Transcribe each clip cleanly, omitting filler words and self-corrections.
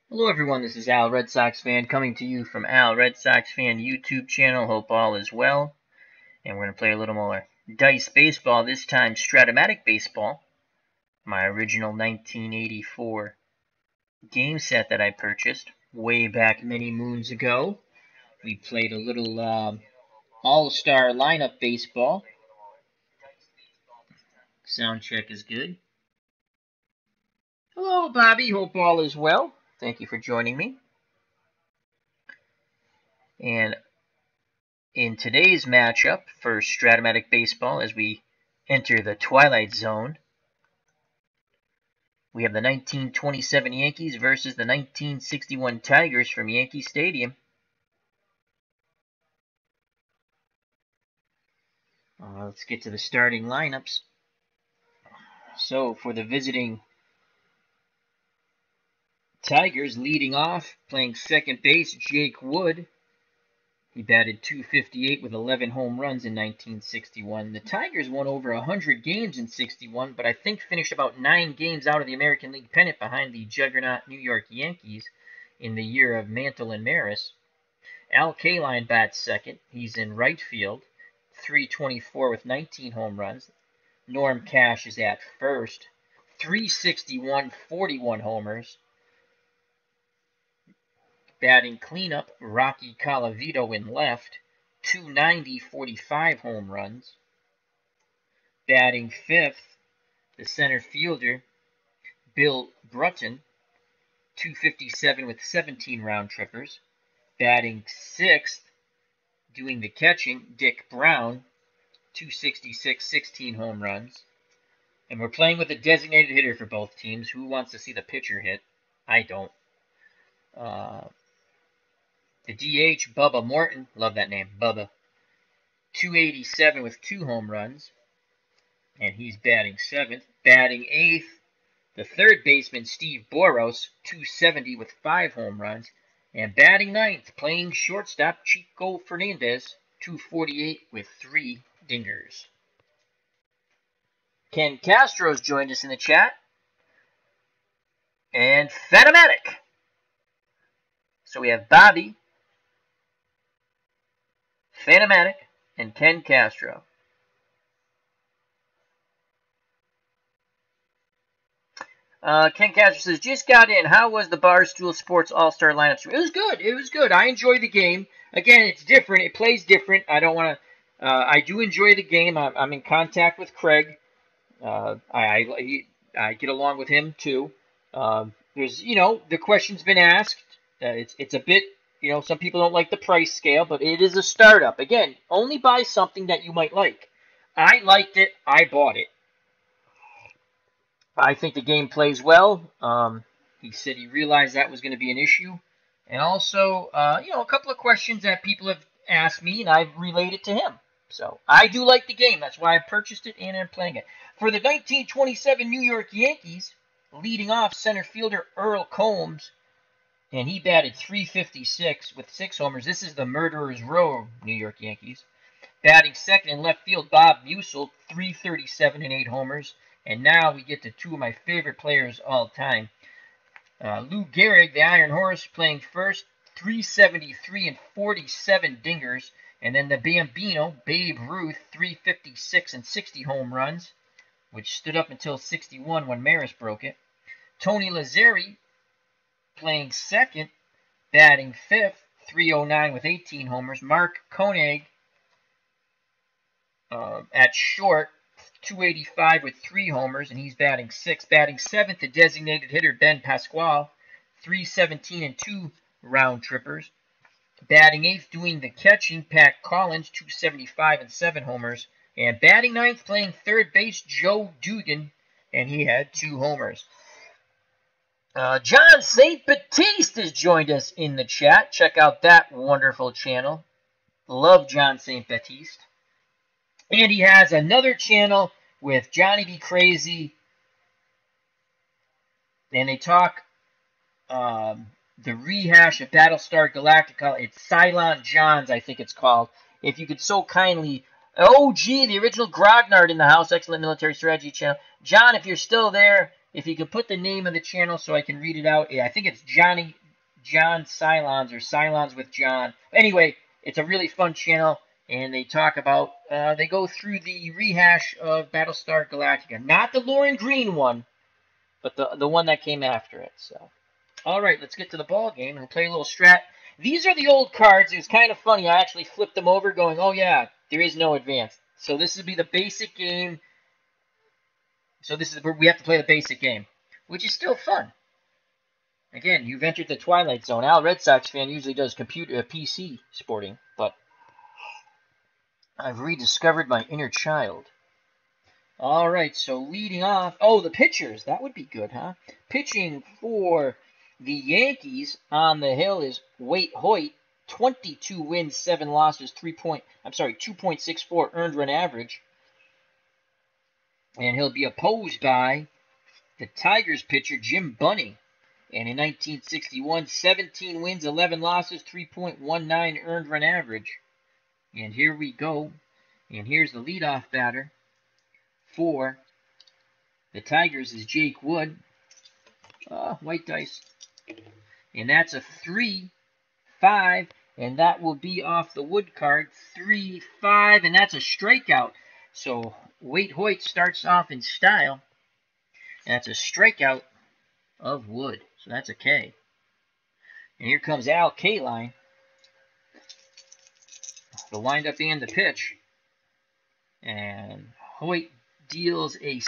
Hello everyone, this is Al Red Sox Fan coming to you from Al Red Sox Fan YouTube channel. Hope all is well. And we're going to play a little more Dice Baseball, this time Strat-O-Matic Baseball. My original 1984 game set that I purchased way back many moons ago. We played a little all-star lineup baseball. Sound check is good. Hello Bobby, hope all is well. Thank you for joining me. And in today's matchup for Strat-O-Matic Baseball, as we enter the twilight zone, we have the 1927 Yankees versus the 1961 Tigers from Yankee Stadium. Let's get to the starting lineups. So for the visiting Tigers, leading off, playing second base, Jake Wood. He batted .258 with 11 home runs in 1961. The Tigers won over 100 games in 61, but I think finished about 9 games out of the American League pennant behind the juggernaut New York Yankees in the year of Mantle and Maris. Al Kaline bats second. He's in right field, .324 with 19 home runs. Norm Cash is at first, .361, 41 homers. Batting cleanup, Rocky Colavito in left, .290, 45 home runs. Batting fifth, the center fielder, Bill Brutton, .257 with 17 round trippers. Batting sixth, doing the catching, Dick Brown, .266, 16 home runs. And we're playing with a designated hitter for both teams. Who wants to see the pitcher hit? I don't. The DH, Bubba Morton, love that name, Bubba, .287 with 2 home runs, and he's batting seventh. Batting eighth, the third baseman, Steve Boros, .270 with 5 home runs, and batting ninth, playing shortstop, Chico Fernandez, .248 with 3 dingers. Ken Castro's joined us in the chat, and Phenomatic. So we have Bobby, Phenomatic, and Ken Castro. Ken Castro says, just got in. How was the Barstool Sports All-Star lineup? It was good. It was good. I enjoy the game. Again, it's different. It plays different. I don't want to... I do enjoy the game. I'm in contact with Craig. I get along with him, too. There's, the question's been asked. It's a bit... some people don't like the price scale, but it is a startup. Again, only buy something that you might like. I liked it. I bought it. I think the game plays well. He said he realized that was going to be an issue. And also, a couple of questions that people have asked me, and I've relayed it to him. So, I do like the game. That's why I purchased it and I'm playing it. For the 1927 New York Yankees, leading off center fielder Earl Combs, and he batted .356 with 6 homers. This is the Murderers Row New York Yankees. Batting second in left field, Bob Musil, .337 and 8 homers. And now we get to 2 of my favorite players all time. Lou Gehrig, the Iron Horse, playing first, .373 and 47 dingers. And then the Bambino, Babe Ruth, .356 and 60 home runs, which stood up until 61 when Maris broke it. Tony Lazzeri, playing second, batting fifth, .309 with 18 homers. Mark Koenig at short, .285 with 3 homers, and he's batting sixth. Batting seventh, the designated hitter Ben Pasquale, .317 and 2 round trippers. Batting eighth, doing the catching, Pat Collins, .275 and 7 homers. And batting ninth, playing third base, Joe Dugan, and he had 2 homers. John St. Baptiste has joined us in the chat. Check out that wonderful channel. Love John St. Baptiste. And he has another channel with Johnny B. Crazy. And they talk the rehash of Battlestar Galactica. It's Cylon John's, I think it's called. If you could so kindly... OG, the original Grognard in the house. Excellent military strategy channel. John, if you're still there... If you could put the name of the channel so I can read it out. I think it's John Cylons or Cylons with John. Anyway, it's a really fun channel, and they talk about, they go through the rehash of Battlestar Galactica. Not the Lauren Green one, but the one that came after it. So, all right, let's get to the ball game and play a little Strat. These are the old cards. It was kind of funny. I actually flipped them over going, oh yeah, there is no advance. So this would be the basic game. So this is where we have to play the basic game, which is still fun. Again, you've entered the Twilight Zone. Al, Red Sox fan, usually does PC sporting, but I've rediscovered my inner child. All right, so leading off, oh, the pitchers. That would be good, huh? Pitching for the Yankees on the hill is Waite Hoyt, 22 wins, 7 losses, 2.64 earned run average. And he'll be opposed by the Tigers pitcher, Jim Bunning. And in 1961, 17 wins, 11 losses, 3.19 earned run average. And here we go. And here's the leadoff batter for the Tigers is Jake Wood. White dice. And that's a 3-5. And that will be off the Wood card. 3-5. And that's a strikeout. So Waite Hoyt starts off in style. And that's a strikeout of Wood. So that's a K. And here comes Al Kaline. The windup and the pitch. And Hoyt deals a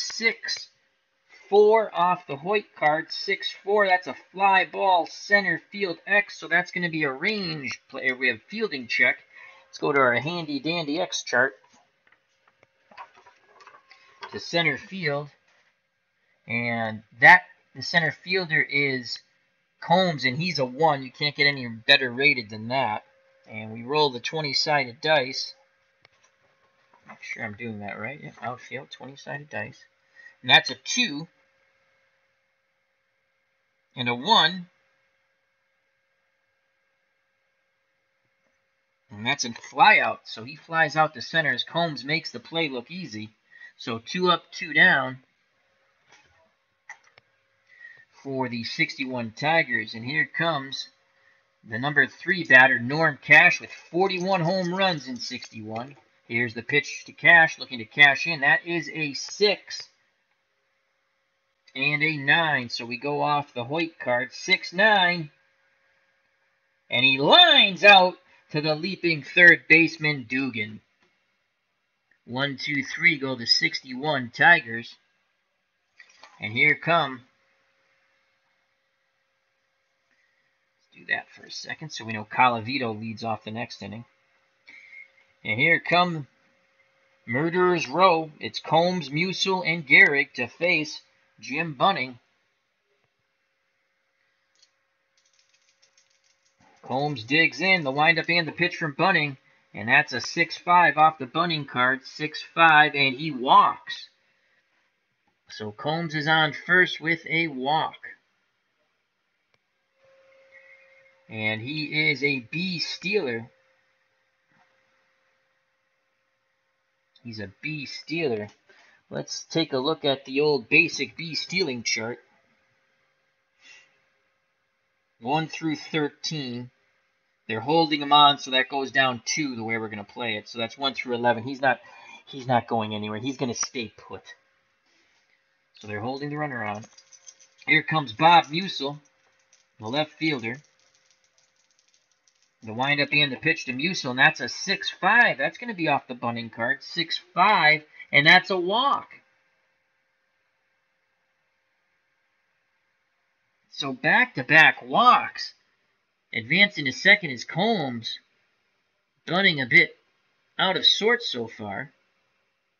6-4 off the Hoyt card. 6-4. That's a fly ball center field X. So that's going to be a range play. We have fielding check. Let's go to our handy dandy X chart. To center field. And the center fielder is Combs, and he's a 1. You can't get any better rated than that. And we roll the 20-sided dice. Make sure I'm doing that right. Yeah, outfield, 20-sided dice. And that's a 2. And a 1. And that's in fly out. So he flies out to center as Combs makes the play look easy. So 2 up, 2 down for the 61 Tigers. And here comes the number 3 batter, Norm Cash, with 41 home runs in 61. Here's the pitch to Cash, looking to cash in. That is a 6 and a 9. So we go off the Hoyt card, 6-9. And he lines out to the leaping third baseman, Dugan. 1, 2, 3 go the 61 Tigers. And here come. Let's do that for a second so we know Calavito leads off the next inning. And here come Murderer's Row. It's Combs, Musil, and Gehrig to face Jim Bunning. Combs digs in, the windup and the pitch from Bunning. And that's a 6-5 off the Bunning card. 6-5, and he walks. So Combs is on first with a walk. And he is a B stealer. He's a B stealer. Let's take a look at the old basic B stealing chart. 1 through 13. They're holding him on, so that goes down 2 the way we're going to play it. So that's 1 through 11. He's not going anywhere. He's going to stay put. So they're holding the runner on. Here comes Bob Musil, the left fielder. The windup and the pitch to Musil, and that's a 6-5. That's going to be off the Bunning card. 6-5, and that's a walk. So back-to-back walks. Advancing to second is Combs. Bunning a bit out of sorts so far.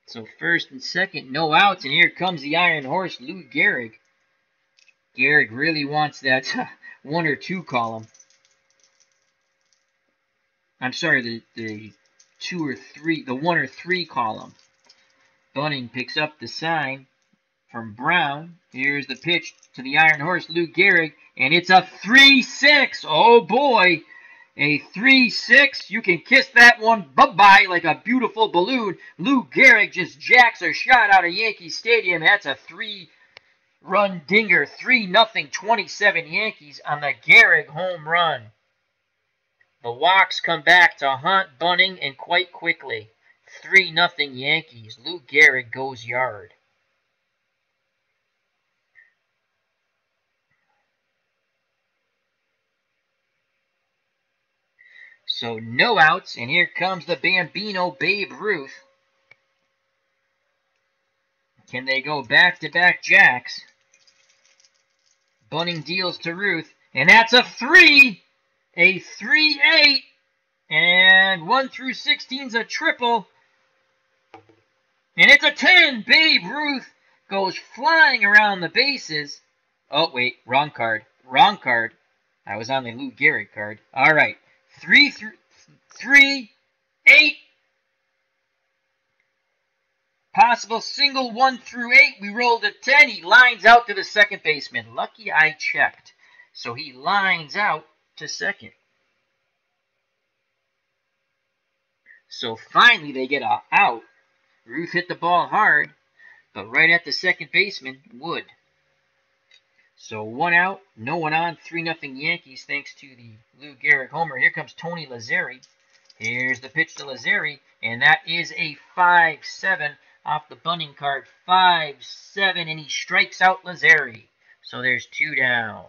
So first and second, no outs, and here comes the Iron Horse, Lou Gehrig. Gehrig really wants that 1 or 2 column. I'm sorry, the 2 or 3, the 1 or 3 column. Bunning picks up the sign from Brown. Here's the pitch to the Iron Horse, Lou Gehrig, and it's a 3-6. Oh boy, a 3-6. You can kiss that one bye-bye like a beautiful balloon. Lou Gehrig just jacks a shot out of Yankee Stadium. That's a 3 run dinger, 3-0, 27 Yankees on the Gehrig home run. The walks come back to haunt Bunning, and quite quickly. 3-0 Yankees. Lou Gehrig goes yard. So no outs, and here comes the Bambino Babe Ruth. Can they go back-to-back jacks? Bunning deals to Ruth, and that's a 3! A 3-8, and 1 through 16's a triple. And it's a 10! Babe Ruth goes flying around the bases. Oh, wait, wrong card. Wrong card. I was on the Lou Gehrig card. All right, 3, 8. Possible single 1 through 8. We rolled a 10. He lines out to the second baseman. Lucky I checked. So he lines out to second. So finally they get a out. Ruth hit the ball hard, but right at the second baseman, Wood. So 1 out, no one on, 3-0 Yankees thanks to the Lou Gehrig homer. Here comes Tony Lazzeri. Here's the pitch to Lazzeri, and that is a 5-7 off the Bunning card. 5-7, and he strikes out Lazzeri. So there's 2 down.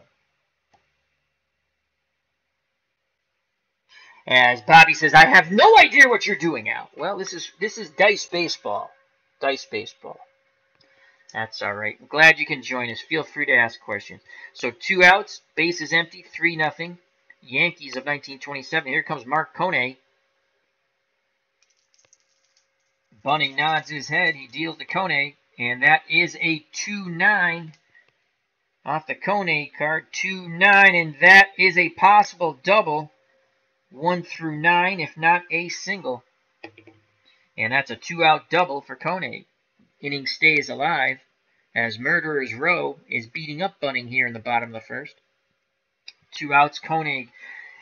As Bobby says, I have no idea what you're doing, Al. Well, this is Dice Baseball. Dice Baseball. That's all right. I'm glad you can join us. Feel free to ask questions. So 2 outs, base is empty, 3-0. Yankees of 1927. Here comes Mark Kone. Bunning nods his head. He deals to Kone, and that is a 2-9 off the Kone card. 2-9, and that is a possible double. 1 through 9, if not a single. And that's a 2-out double for Kone. Inning stays alive as Murderer's Row is beating up Bunning here in the bottom of the first. 2 outs. Kone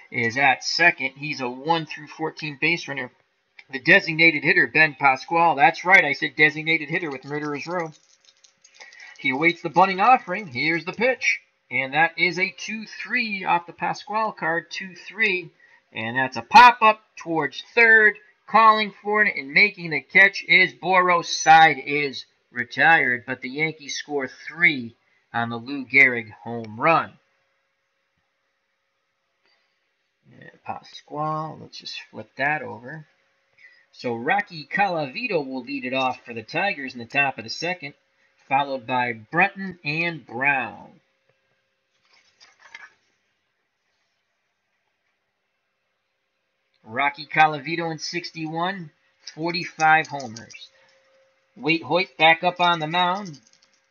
is at second. He's a 1 through 14 base runner. The designated hitter, Ben Pasquale. That's right, I said designated hitter with Murderer's Row. He awaits the Bunning offering. Here's the pitch. And that is a 2-3 off the Pasquale card. 2-3. And that's a pop-up towards third. Calling for it and making the catch is Boros. Side is retired, but the Yankees score 3 on the Lou Gehrig home run. Pasquale, let's just flip that over. So Rocky Colavito will lead it off for the Tigers in the top of the second, followed by Brunton and Brown. Rocky Colavito in 61, 45 homers. Waite Hoyt back up on the mound.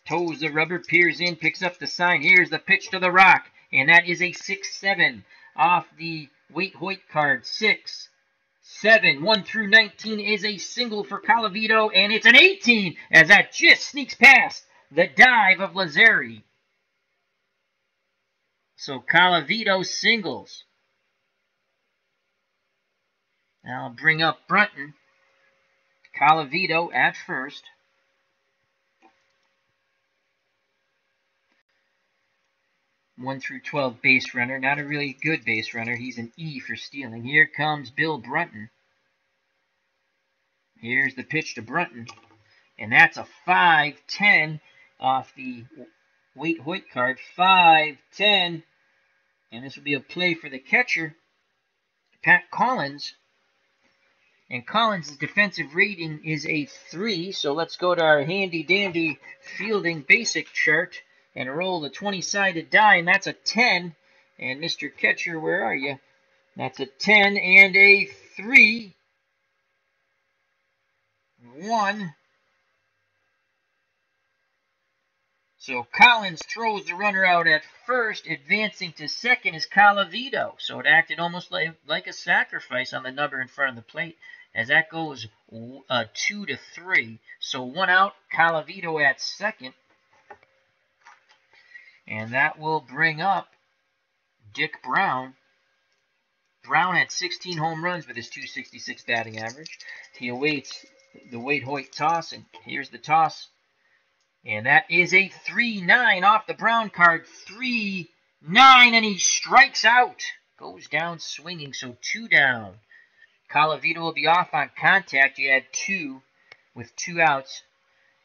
Toes the rubber, peers in, picks up the sign. Here's the pitch to the Rock, and that is a 6-7 off the Waite Hoyt card. 6-7, 1 through 19 is a single for Colavito, and it's an 18 as that just sneaks past the dive of Lazzeri. So Colavito singles. Now I'll bring up Brunton. Colavito at first. One through 12 base runner. Not a really good base runner. He's an E for stealing. Here comes Bill Brunton. Here's the pitch to Brunton. And that's a 5-10 off the Waite Hoyt card. 5-10. And this will be a play for the catcher, Pat Collins. And Collins' defensive rating is a 3, so let's go to our handy-dandy fielding basic chart and roll the 20-sided die, and that's a 10. And Mr. Catcher, where are you? That's a 10 and a 3. 1. So Collins throws the runner out at first. Advancing to second is Colavito. So it acted almost like a sacrifice on the number in front of the plate, as that goes 2-3. So 1 out, Colavito at second. And that will bring up Dick Brown. Brown had 16 home runs with his .266 batting average. He awaits the Waite Hoyt toss, and here's the toss. And that is a 3-9 off the brown card. 3-9, and he strikes out. Goes down swinging, so 2 down. Colavito will be off on contact. You had 2 with 2 outs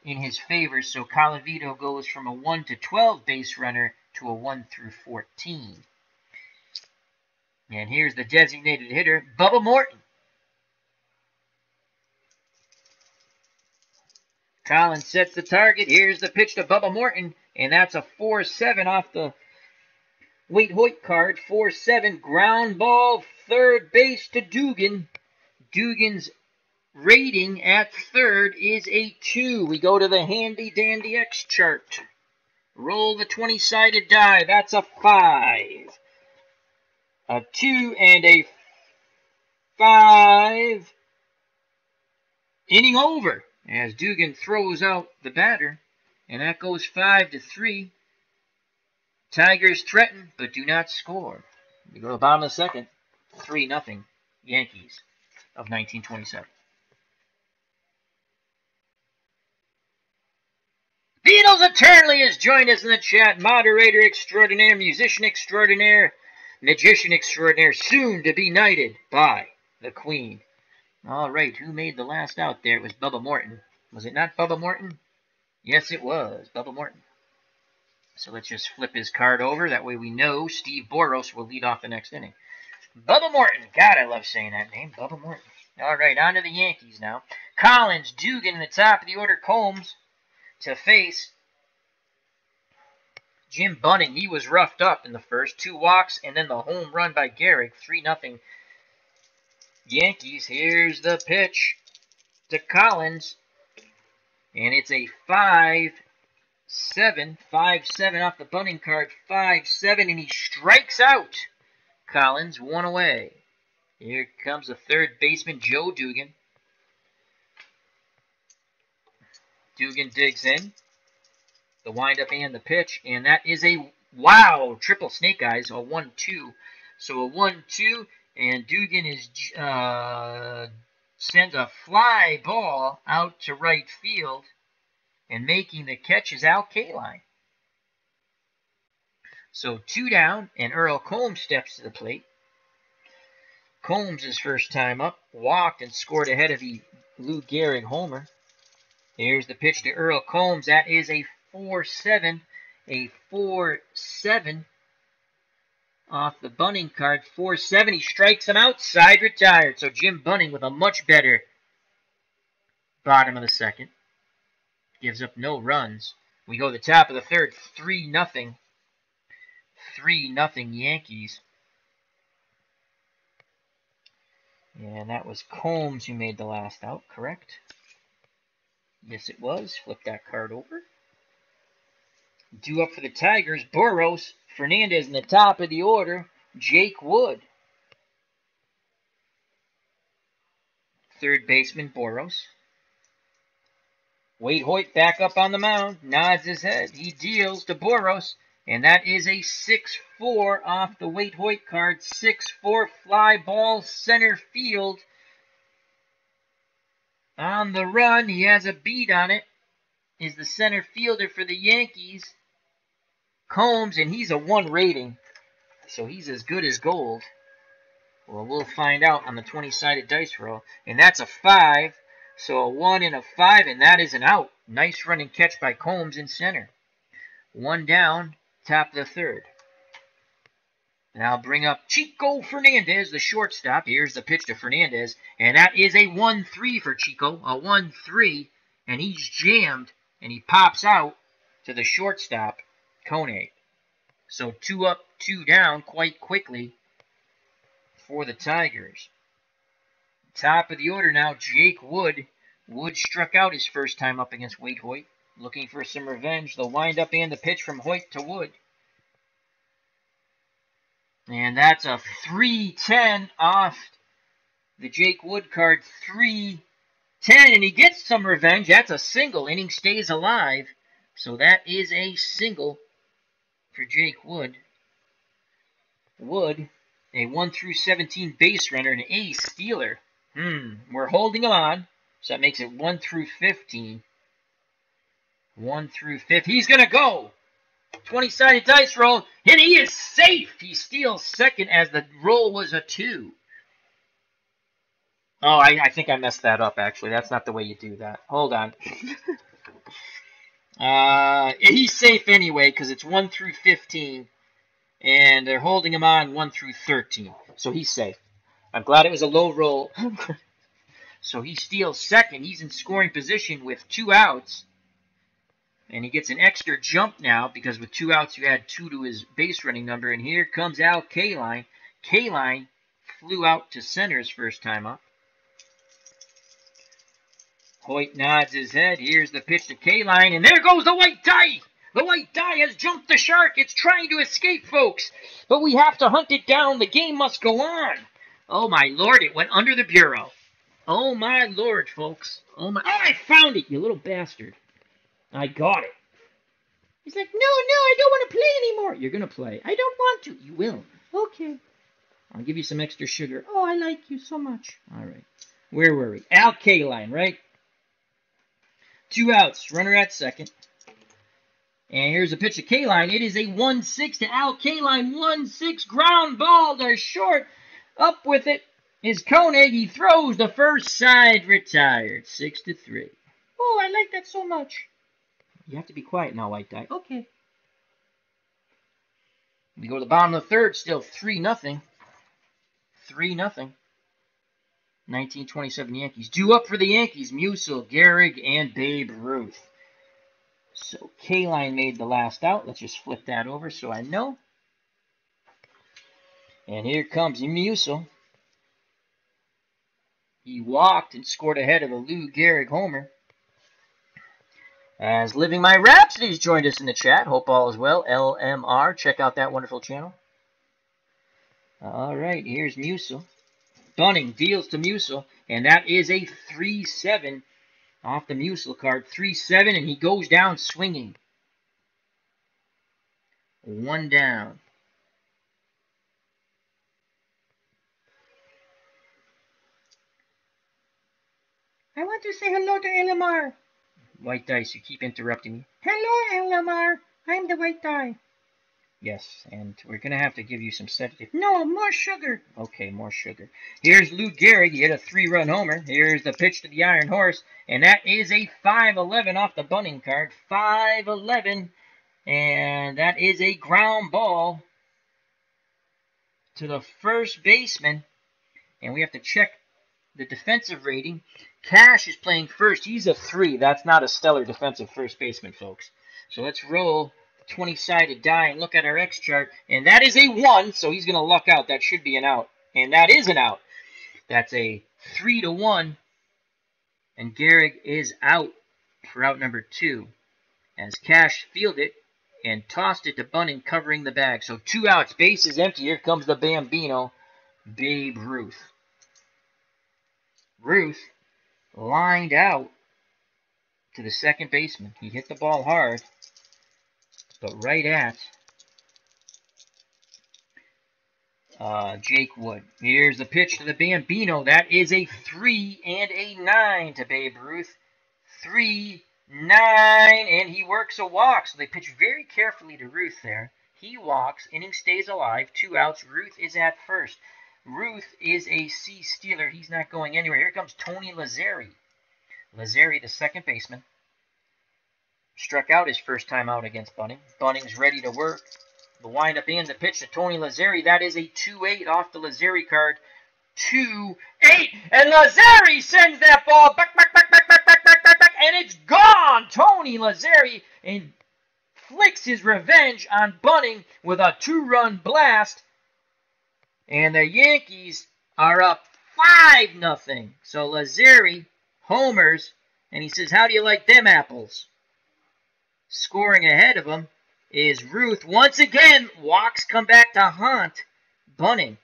in his favor, so Colavito goes from a 1 to 12 base runner to a 1 through 14. And here's the designated hitter, Bubba Morton. Collins sets the target. Here's the pitch to Bubba Morton, and that's a 4-7 off the Waite Hoyt card. 4-7, ground ball, third base to Dugan. Dugan's rating at third is a 2. We go to the handy-dandy X chart. Roll the 20-sided die. That's a 5. A 2 and a 5. Inning over as Dugan throws out the batter, and that goes 5-3. Tigers threaten but do not score. We go to the bottom of the second. 3-0 Yankees of 1927. Beatles Eternally has joined us in the chat. Moderator extraordinaire, musician extraordinaire, magician extraordinaire, soon to be knighted by the Queen. All right, who made the last out there? It was Bubba Morton. Was it not Bubba Morton? Yes, it was Bubba Morton. So let's just flip his card over. That way we know Steve Boros will lead off the next inning. Bubba Morton. God, I love saying that name. Bubba Morton. All right, on to the Yankees now. Collins, Dugan in the top of the order. Combs to face Jim Bunning. He was roughed up in the first. 2 walks and then the home run by Gehrig. 3-0 Yankees. Here's the pitch to Collins. And it's a 5-7. 5-7 off the Bunning card. 5-7, and he strikes out. Collins, 1 away. Here comes the third baseman, Joe Dugan. Dugan digs in. The windup and the pitch, and that is a, wow, triple snake eyes, a 1-2. So a 1-2, and Dugan is sends a fly ball out to right field, and making the catch is Al Kaline. So 2 down, and Earl Combs steps to the plate. Combs, his first time up, walked and scored ahead of the Lou Gehrig homer. Here's the pitch to Earl Combs. That is a 4-7. A 4-7 off the Bunning card. 4-7. He strikes him outside, retired. So Jim Bunning with a much better bottom of the second. Gives up no runs. We go to the top of the third. 3-0. 3-0 Yankees. And that was Combs who made the last out, correct? Yes, it was. Flip that card over. Due up for the Tigers, Boros, Fernandez in the top of the order, Jake Wood. Third baseman, Boros. Waite Hoyt back up on the mound, nods his head. He deals to Boros, and that is a 6-4 off the Waite Hoyt card. 6-4 fly ball center field. On the run, he has a beat on it, is the center fielder for the Yankees, Combs, and he's a 1 rating, so he's as good as gold. Well, we'll find out on the 20-sided dice roll, and that's a 5, so a 1 and a 5, and that is an out. Nice running catch by Combs in center. 1 down, top of the third. And I'll bring up Chico Fernandez, the shortstop. Here's the pitch to Fernandez, and that is a 1-3 for Chico, a 1-3, and he's jammed, and he pops out to the shortstop, Koenig. So 2 up, 2 down quite quickly for the Tigers. Top of the order now, Jake Wood. Wood struck out his first time up against Waite Hoyt, looking for some revenge. The windup and the pitch from Hoyt to Wood. And that's a 3-10 off the Jake Wood card. 3-10, and he gets some revenge. That's a single. Inning stays alive. So that is a single for Jake Wood. Wood, a 1-17 base runner, an ace stealer. We're holding him on, so that makes it 1-15. 1 through 5. He's going to go. 20-sided dice roll, and he is safe. He steals second as the roll was a 2. Oh, I think I messed that up, actually. That's not the way you do that. Hold on. He's safe anyway because it's 1 through 15, and they're holding him on 1 through 13. So he's safe. I'm glad it was a low roll. So he steals second. He's in scoring position with 2 outs. And he gets an extra jump now because with 2 outs you add 2 to his base running number. And here comes Al Kaline. Kaline flew out to center his first time up. Hoyt nods his head. Here's the pitch to Kaline, and there goes the white die. The white die has jumped the shark. It's trying to escape, folks. But we have to hunt it down. The game must go on. Oh, my Lord, it went under the bureau. Oh, my Lord, folks. Oh, I found it, you little bastard. I got it. He's like, no, I don't want to play anymore. You're going to play. I don't want to. You will. Okay. I'll give you some extra sugar. Oh, I like you so much. All right. Where were we? Al Kaline, right? 2 outs. Runner at second. And here's a pitch to Kaline. It is a 1-6 to Al Kaline. 1-6 ground ball to short. Up with it is Koenig. He throws the first side, retired. 6-3. Oh, I like that so much. You have to be quiet now, white die. Okay. We go to the bottom of the third. Still 3-0. 3-0. 1927 Yankees. Due up for the Yankees. Musial, Gehrig, and Babe Ruth. So Kaline made the last out. Let's just flip that over so I know. And here comes Musial. He walked and scored ahead of the Lou Gehrig homer. As Living My Rhapsody's joined us in the chat. Hope all is well. LMR. Check out that wonderful channel. All right, here's Musial. Bunning deals to Musial, and that is a 3-7 off the Musial card. 3-7, and he goes down swinging. 1 down. I want to say hello to LMR. White dice, you keep interrupting me. Hello, LMR. I'm the white die. Yes, and we're going to have to give you some sedative. No, more sugar. Okay, more sugar. Here's Lou Gehrig. He hit a 3-run homer. Here's the pitch to the Iron Horse, and that is a 5-11 off the Bunning card. 5-11, and that is a ground ball to the first baseman, and we have to check the defensive rating. Cash is playing first. He's a 3. That's not a stellar defensive first baseman, folks. So let's roll 20-sided die and look at our X chart, and that is a 1, so he's going to luck out. That should be an out, and that is an out. That's a 3-1, and Gehrig is out for out number 2 as Cash fielded and tossed it to Bunning, covering the bag. So 2 outs, base is empty. Here comes the Bambino, Babe Ruth. Ruth lined out to the second baseman. He hit the ball hard, but right at Jake Wood. Here's the pitch to the Bambino. That is a 3 and a 9 to Babe Ruth. 3, 9, and he works a walk. So they pitch very carefully to Ruth there. He walks, inning stays alive, 2 outs. Ruth is at first. Ruth is a C stealer. He's not going anywhere. Here comes Tony Lazzeri. Lazzeri, the second baseman, struck out his first time out against Bunning. Bunning's ready to work. The windup and the pitch to Tony Lazzeri. That is a 2-8 off the Lazzeri card. 2-8. And Lazzeri sends that ball back, and it's gone. Tony Lazzeri inflicts his revenge on Bunning with a 2-run blast. And the Yankees are up 5-0. So Lazzeri homers, and he says, how do you like them apples? Scoring ahead of him is Ruth. Once again, walks come back to haunt Bunning.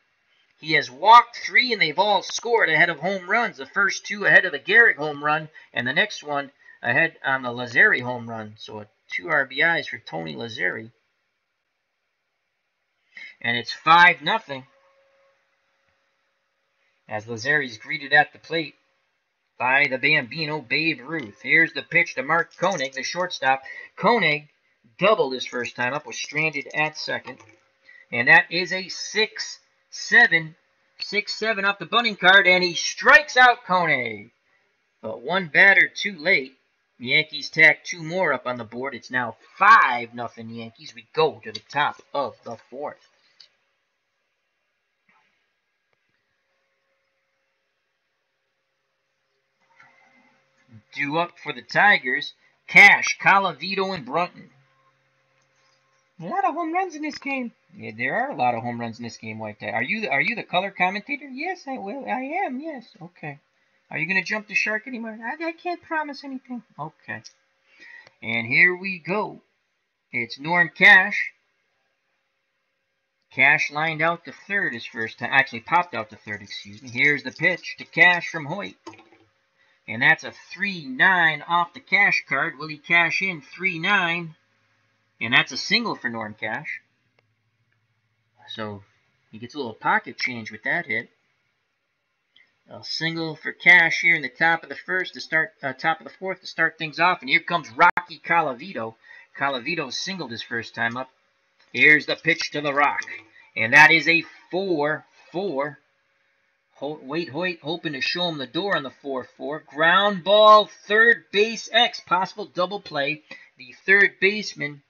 He has walked 3, and they've all scored ahead of home runs. The first 2 ahead of the Gehrig home run, and the next one ahead on the Lazzeri home run. So 2 RBIs for Tony Lazzeri. And it's 5-0. As Lazzeri's greeted at the plate. by the Bambino Babe Ruth. Here's the pitch to Mark Koenig, the shortstop. Koenig doubled his first time up, was stranded at second. And that is a 6-7. 6-7 off the bunting card, and he strikes out Koenig. But one batter too late. The Yankees tack two more up on the board. It's now 5-0 Yankees. We go to the top of the fourth. Due up for the Tigers, Cash, Colavito, and Brunton. A lot of home runs in this game. Yeah, there are a lot of home runs in this game, White Tie. Are you the color commentator? Yes, I will. I am. Yes. Okay. Are you gonna jump the shark anymore? I can't promise anything. Okay. And here we go. It's Norm Cash. Cash lined out to third his first time. Actually, popped out to third. Excuse me. Here's the pitch to Cash from Hoyt. And that's a 3-9 off the Cash card. Will he cash in 3-9? And that's a single for Norm Cash. So he gets a little pocket change with that hit. A single for Cash here in the top of the first to start, top of the fourth to start things off. And here comes Rocky Colavito. Colavito singled his first time up. Here's the pitch to the Rock. And that is a 4-4. Wait, Hoyt hoping to show him the door on the 4-4. Ground ball, third base X. Possible double play. The third baseman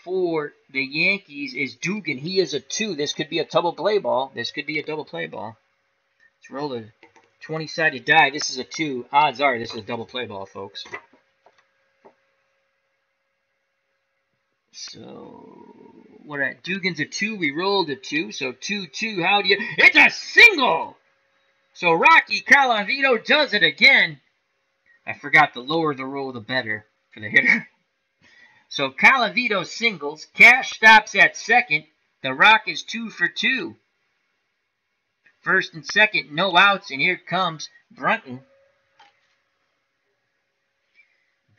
for the Yankees is Dugan. He is a 2. This could be a double play ball. Let's roll a 20-sided die. This is a 2. Odds are this is a double play ball, folks. So, Dugan's a 2. We rolled a 2. So 2-2. How do you... It's a single! So Rocky Colavito does it again. I forgot the lower the roll, the better for the hitter. So Colavito singles. Cash stops at second. The Rock is 2 for 2. First and second, no outs, and here comes Brunton.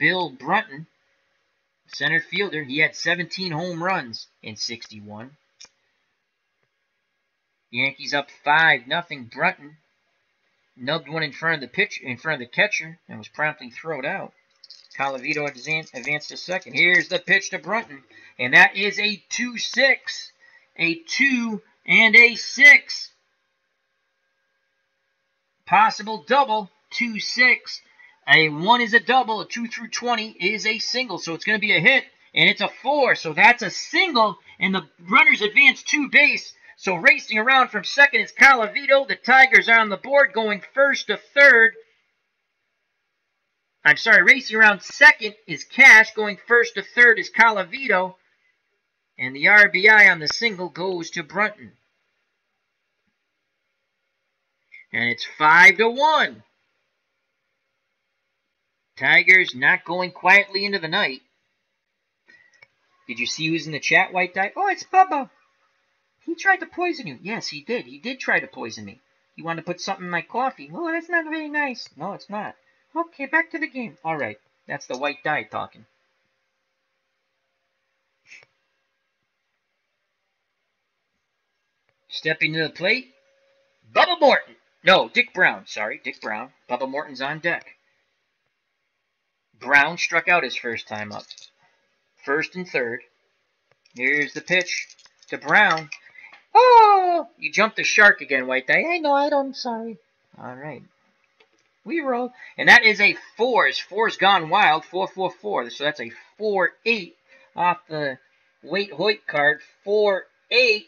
Bill Brunton, center fielder. He had 17 home runs in 61. Yankees up 5-0. Brunton nubbed one in front of the catcher, and was promptly thrown out. Colavito advanced to second. Here's the pitch to Brunton, and that is a 2-6. A 2 and a 6. Possible double, 2-6. A 1 is a double, a 2 through 20 is a single, so it's going to be a hit, and it's a 4, so that's a single, and the runners advance 2 base. So racing around from second is Colavito. The Tigers are on the board going first to third. I'm sorry, racing around second is Cash. Going first to third is Colavito. And the RBI on the single goes to Brunton. And it's 5-1. Tigers not going quietly into the night. Did you see who's in the chat, White Dye? Oh, it's Bubba. He tried to poison you. Yes, he did. He did try to poison me. He wanted to put something in my coffee. Oh, that's not very nice. No, it's not. Okay, back to the game. All right. That's the White Dye talking. Stepping to the plate, Bubba Morton. No, Dick Brown. Sorry, Dick Brown. Bubba Morton's on deck. Brown struck out his first time up. First and third. Here's the pitch to Brown. Oh! You jumped the shark again, White Dye. Hey, no, I don't. Sorry. All right. We roll. And that is a 4. His 4's gone wild. 4-4-4. So that's a 4-8 off the Wait Hoyt card. 4-8.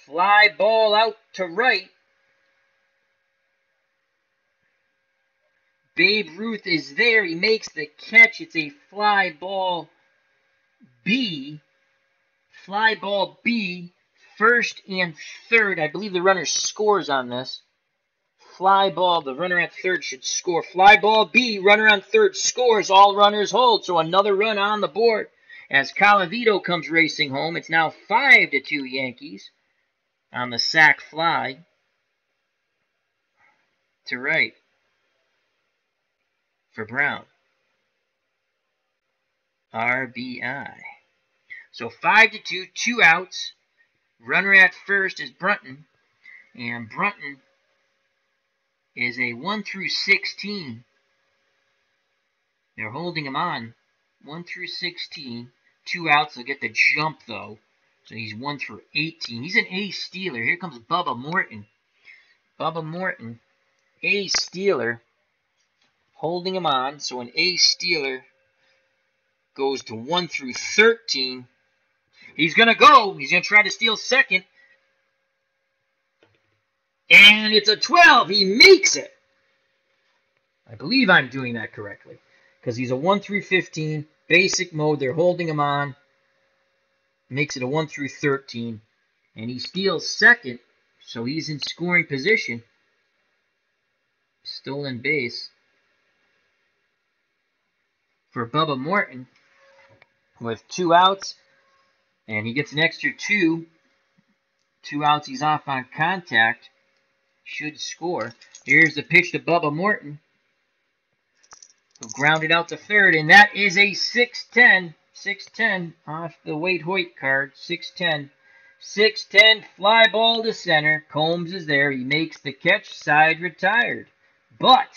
Fly ball out to right. Babe Ruth is there. He makes the catch. It's a fly ball B. Fly ball B. First and third. I believe the runner scores on this. Fly ball. The runner at third should score. Fly ball B. Runner on third scores. All runners hold. So another run on the board as Colavito comes racing home. It's now 5-2 Yankees on the sac fly to right for Brown. RBI. So 5-2, 2 outs. Runner at first is Brunton. And Brunton is a 1 through 16. They're holding him on. 1 through 16. 2 outs. They'll get the jump, though. So he's 1 through 18. He's an ace stealer. Here comes Bubba Morton. Bubba Morton, ace stealer, holding him on. So an ace stealer goes to 1 through 13. He's going to go. He's going to try to steal second. And it's a 12. He makes it. I believe I'm doing that correctly. Because he's a 1 through 15. Basic mode. They're holding him on. Makes it a 1 through 13. And he steals second. So he's in scoring position. Stolen base for Bubba Morton with 2 outs. And he gets an extra 2. 2 outs, he's off on contact. Should score. Here's the pitch to Bubba Morton, who grounded out to third. And that is a 6-10. 6-10 off the Wade Hoyt card. 6-10. 6-10, fly ball to center. Combs is there. He makes the catch. Side retired. But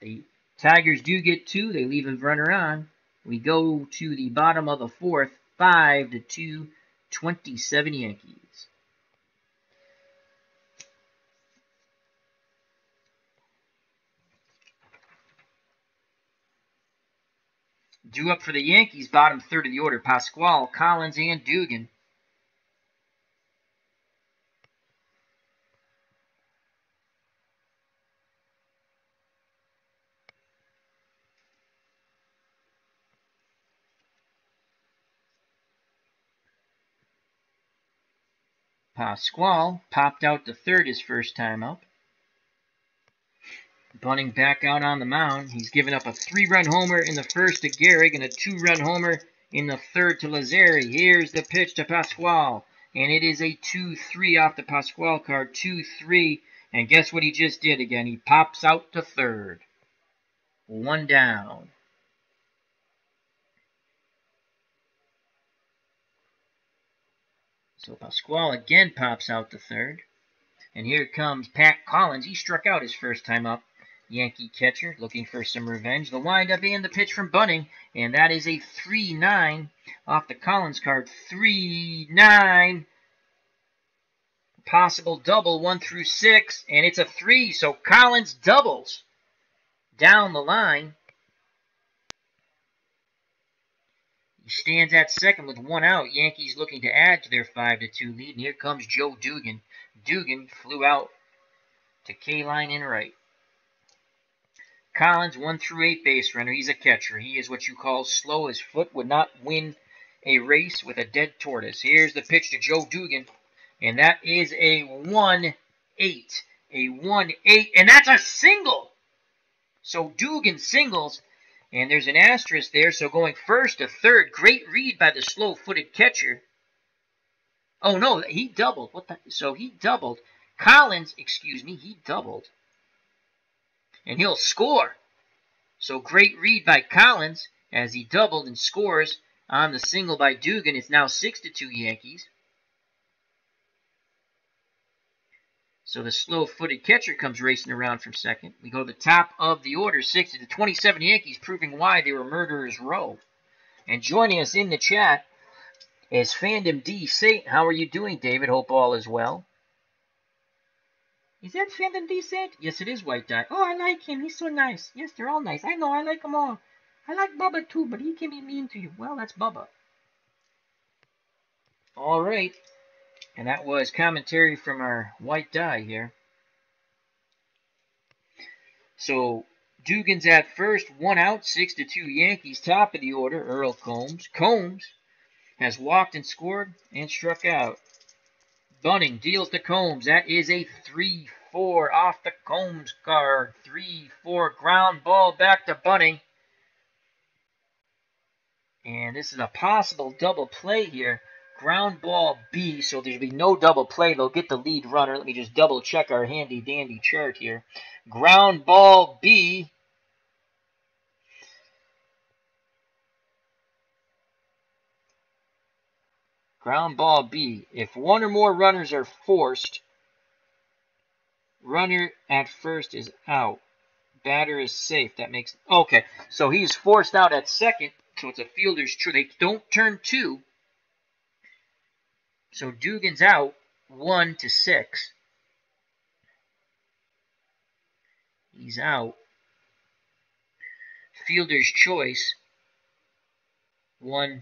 the Tigers do get 2. They leave a runner on. We go to the bottom of the 4th. 5-2, 27 Yankees. Due up for the Yankees, bottom third of the order, Pasquale, Collins, and Dugan. Pasquale popped out to third his first time up. Bunting back out on the mound. He's given up a 3-run homer in the first to Gehrig and a 2-run homer in the third to Lazzeri. Here's the pitch to Pasquale. And it is a 2-3 off the Pasquale card. 2-3. And guess what he just did again? He pops out to third. 1 down. So Pasquale again pops out to third. And here comes Pat Collins. He struck out his first time up. Yankee catcher looking for some revenge. The windup and the pitch from Bunting. And that is a 3-9 off the Collins card. 3-9. Possible double 1 through 6. And it's a 3. So Collins doubles down the line. He stands at second with 1 out. Yankees looking to add to their 5-2 lead. And here comes Joe Dugan. Dugan flew out to K-line and right. Collins, 1 through 8 base runner. He's a catcher. He is what you call slow. His foot would not win a race with a dead tortoise. Here's the pitch to Joe Dugan. And that is a 1-8. A 1-8. And that's a single. So Dugan singles. And there's an asterisk there. So going first to third. Great read by the slow-footed catcher. Oh, no, he doubled. What the? So he doubled. Collins, excuse me, he doubled. And he'll score. So great read by Collins as he doubled and scores on the single by Dugan. It's now 6-2 Yankees. So the slow-footed catcher comes racing around from second. We go to the top of the order, 6-27 Yankees, proving why they were Murderers Row. And joining us in the chat is Fandom D. Saint. How are you doing, David? Hope all is well. Is that Fandom D. Saint? Yes, it is White Dye. Oh, I like him. He's so nice. Yes, they're all nice. I know. I like them all. I like Bubba, too, but he can be mean to you. Well, that's Bubba. All right. And that was commentary from our White Dye here. So, Dugan's at first. 1 out. 6-2 Yankees. Top of the order, Earl Combs. Combs has walked and scored and struck out. Bunting deals to Combs. That is a 3-4 off the Combs card. 3-4 ground ball back to Bunting. And this is a possible double play here. Ground ball B, so there'll be no double play. They'll get the lead runner. Let me just double check our handy dandy chart here. Ground ball B. Ground ball B. If one or more runners are forced, Runner at first is out. Batter is safe. That makes... Okay, so he's forced out at second, so it's a fielder's choice. They don't turn 2. So Dugan's out 1-6. He's out. Fielder's choice 1-6.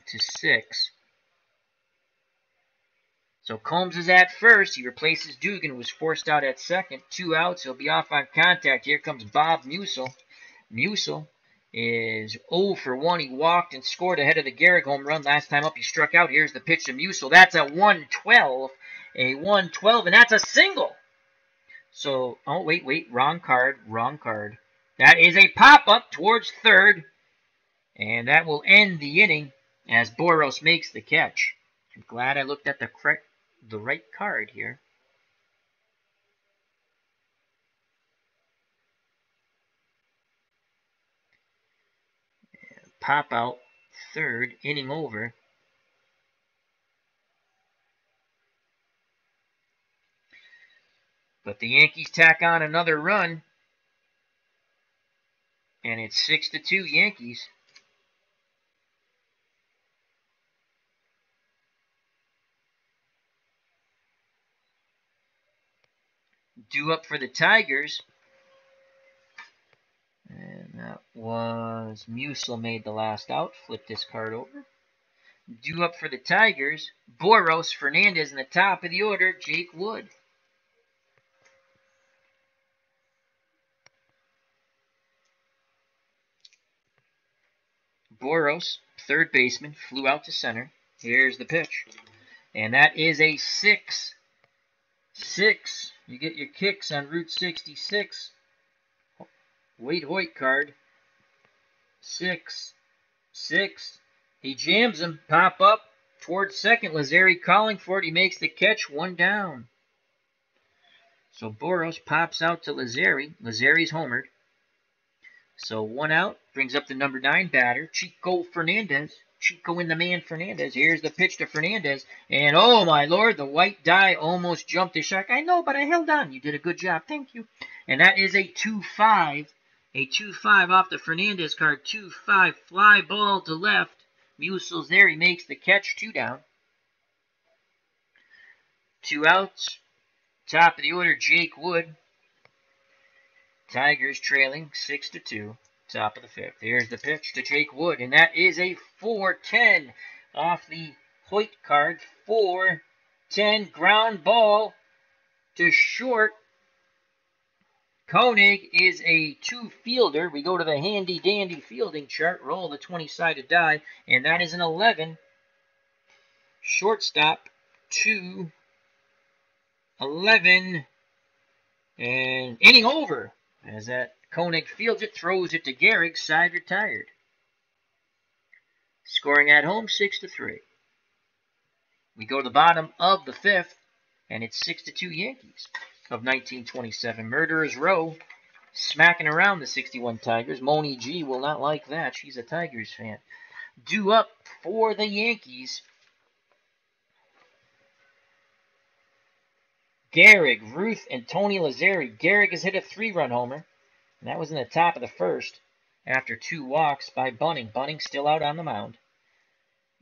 So Combs is at first. He replaces Dugan, who was forced out at second. 2 outs. He'll be off on contact. Here comes Bob Musil. Musil is 0 for 1. He walked and scored ahead of the Gehrig home run. Last time up, he struck out. Here's the pitch to Musil. That's a 1-12. A 1-12, and that's a single. So, oh, wait. Wrong card. That is a pop-up towards third. And that will end the inning as Boros makes the catch. I'm glad I looked at the right card here. And pop out third, inning over. But the Yankees tack on another run. And it's 6-2 Yankees. Due up for the Tigers. And that was Musil made the last out. Flip this card over. Due up for the Tigers. Boros, Fernandez in the top of the order. Jake Wood. Boros, third baseman, flew out to center. Here's the pitch. And that is a 6. You get your kicks on Route 66. Wade Hoyt card. 6. He jams him. Pop up towards second. Lazzeri calling for it. He makes the catch. 1 down. So Boros pops out to Lazzeri. Lazzeri's homered. So 1 out. Brings up the number 9 batter. Chico Fernandez. Chico in the man Fernandez. Here's the pitch to Fernandez. And oh my lord, the white die almost jumped the shark. I know, but I held on. You did a good job. Thank you. And that is a 2-5. A 2-5 off the Fernandez card. 2-5. Fly ball to left. Musil's there. He makes the catch. 2 down. 2 outs. Top of the order, Jake Wood. Tigers trailing 6-2. Top of the 5th. Here's the pitch to Jake Wood, and that is a 4-10 off the Hoyt card. 4-10 ground ball to short. Koenig is a 2-fielder. We go to the handy-dandy fielding chart. Roll the 20-sided die, and that is an 11. Shortstop, 2, 11, and inning over. As that Koenig fields it, throws it to Gehrig, side retired. Scoring at home, 6-3. We go to the bottom of the 5th, and it's 6-2 Yankees of 1927. Murderers Row, smacking around the 61 Tigers. Moni G will not like that. She's a Tigers fan. Due up for the Yankees. Gehrig, Ruth, and Tony Lazzeri. Gehrig has hit a 3-run homer, and that was in the top of the 1st after 2 walks by Bunning. Bunning still out on the mound.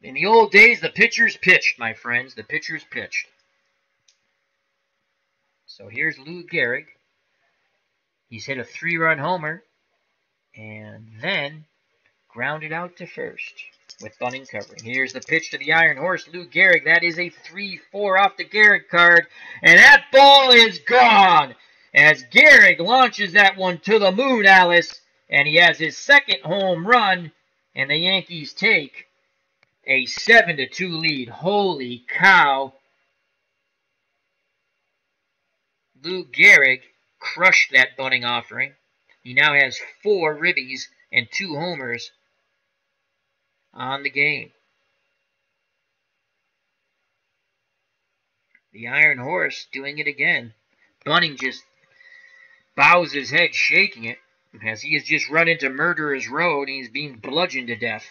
In the old days, the pitchers pitched, my friends. The pitchers pitched. So here's Lou Gehrig. He's hit a 3-run homer, and then grounded out to first with Bunning covering. Here's the pitch to the Iron Horse, Lou Gehrig. That is a 3-4 off the Gehrig card, and that ball is gone as Gehrig launches that one to the moon, Alice, and he has his 2nd home run, and the Yankees take a 7-2 lead. Holy cow. Lou Gehrig crushed that Bunning offering. He now has 4 ribbies and 2 homers on the game. The Iron Horse doing it again. Bunning just bows his head, shaking it, as he has just run into Murderer's Road, and he's being bludgeoned to death.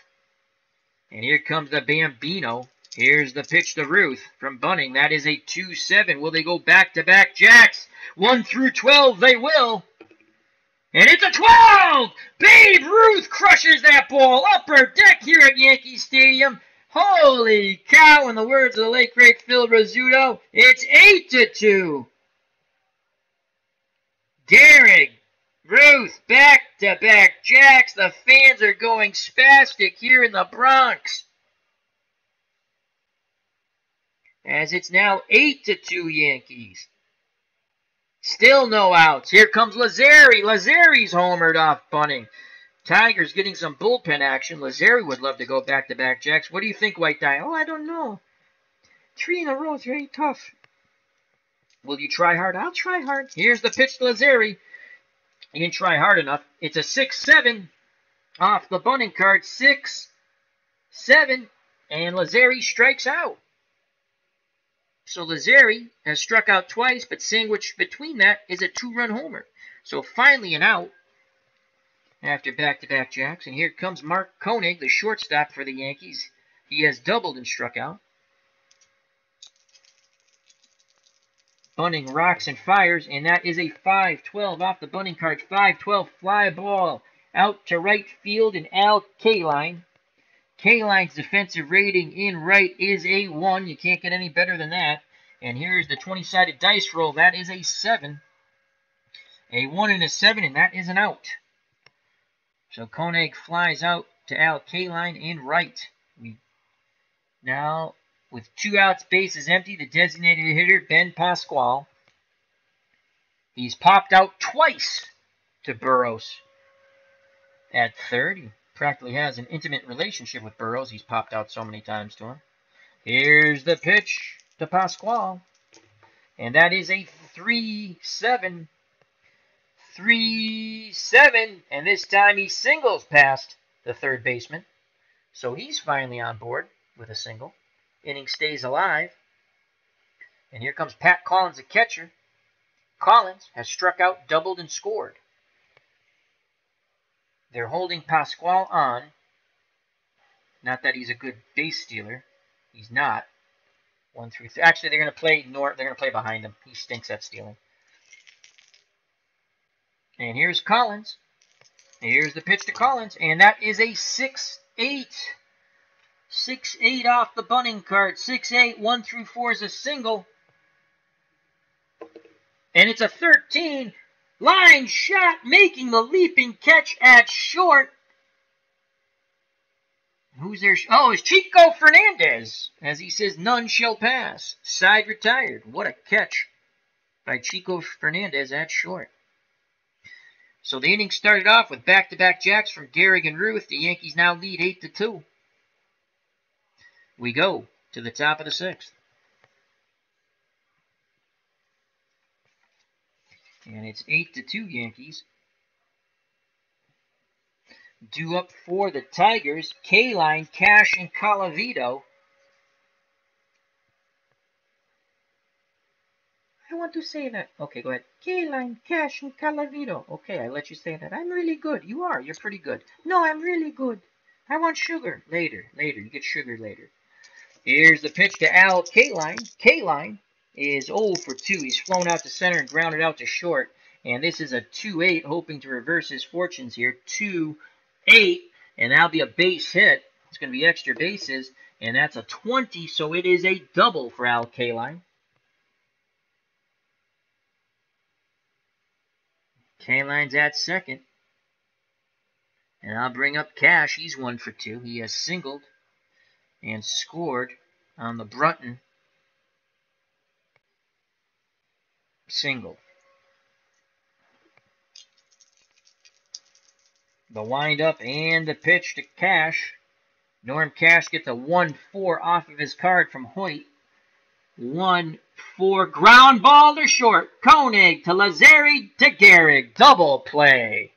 And here comes the Bambino. Here's the pitch to Ruth from Bunning. That is a 2-7. Will they go back-to-back jacks? 1 through 12 they will. And it's a 12! Babe Ruth crushes that ball. Upper deck here at Yankee Stadium. Holy cow, in the words of the late great Phil Rizzuto, it's 8-2. Gehrig, Ruth, back-to-back jacks. The fans are going spastic here in the Bronx. As it's now 8-2 Yankees. Still no outs. Here comes Lazzeri. Lazzeri's homered off bunting. Tigers getting some bullpen action. Lazzeri would love to go back-to-back jacks. What do you think, White Die? Oh, I don't know. 3 in a row is very tough. Will you try hard? I'll try hard. Here's the pitch to Lazzeri. He didn't try hard enough. It's a 6-7 off the bunting card. 6-7. And Lazzeri strikes out. So Lazzeri has struck out twice, but sandwiched between that is a 2-run homer. So finally an out after back-to-back jacks. And here comes Mark Koenig, the shortstop for the Yankees. He has doubled and struck out. Bunting rocks and fires, and that is a 5-12 off the bunting card. 5-12 fly ball out to right field, and Al Kaline. Kaline's defensive rating in right is a 1. You can't get any better than that. And here's the 20-sided dice roll. That is a 7. A 1 and a 7, and that is an out. So Koenig flies out to Al Kaline in right. Now, with 2 outs, bases empty, the designated hitter, Ben Pasquale. He's popped out twice to Burroughs at third. He practically has an intimate relationship with Burroughs. He's popped out so many times to him. Here's the pitch to Pasquale. And that is a 3-7. 3-7. And this time he singles past the third baseman. So he's finally on board with a single. Inning stays alive. And here comes Pat Collins, the catcher. Collins has struck out, doubled, and scored. They're holding Pasquale on. Not that he's a good base stealer. He's not. 1 through 3. Actually, they're going to play north. They're going to play behind him. He stinks at stealing. And here's Collins. Here's the pitch to Collins, and that is a 6-8. 6-8 off the bunting card. 6-8. 1 through 4 is a single. And it's a 13. Line shot, making the leaping catch at short. Who's there? Oh, it's Chico Fernandez. As he says, none shall pass. Side retired. What a catch by Chico Fernandez at short. So the inning started off with back-to-back jacks from Gehrig and Ruth. The Yankees now lead 8-2. We go to the top of the 6th. And it's 8-2 Yankees. Due up for the Tigers, Kaline, Cash, and Colavito. I want to say that. Okay, go ahead. Kaline, Cash, and Colavito. Okay, I let you say that. I'm really good. You are. You're pretty good. No, I'm really good. I want sugar. Later. You get sugar later. Here's the pitch to Al Kaline. Kaline is 0 for 2. He's flown out to center and grounded out to short. And this is a 2-8, hoping to reverse his fortunes here. 2-8, and that'll be a base hit. It's going to be extra bases, and that's a 20, so it is a double for Al Kaline. Kaline's at second. And I'll bring up Cash. He's 1 for 2. He has singled and scored on the Brunton single. The windup and the pitch to Cash. Norm Cash gets a 1-4 off of his card from Hoyt. 1-4 ground ball to short. Koenig to Lazzeri to Gehrig. Double play.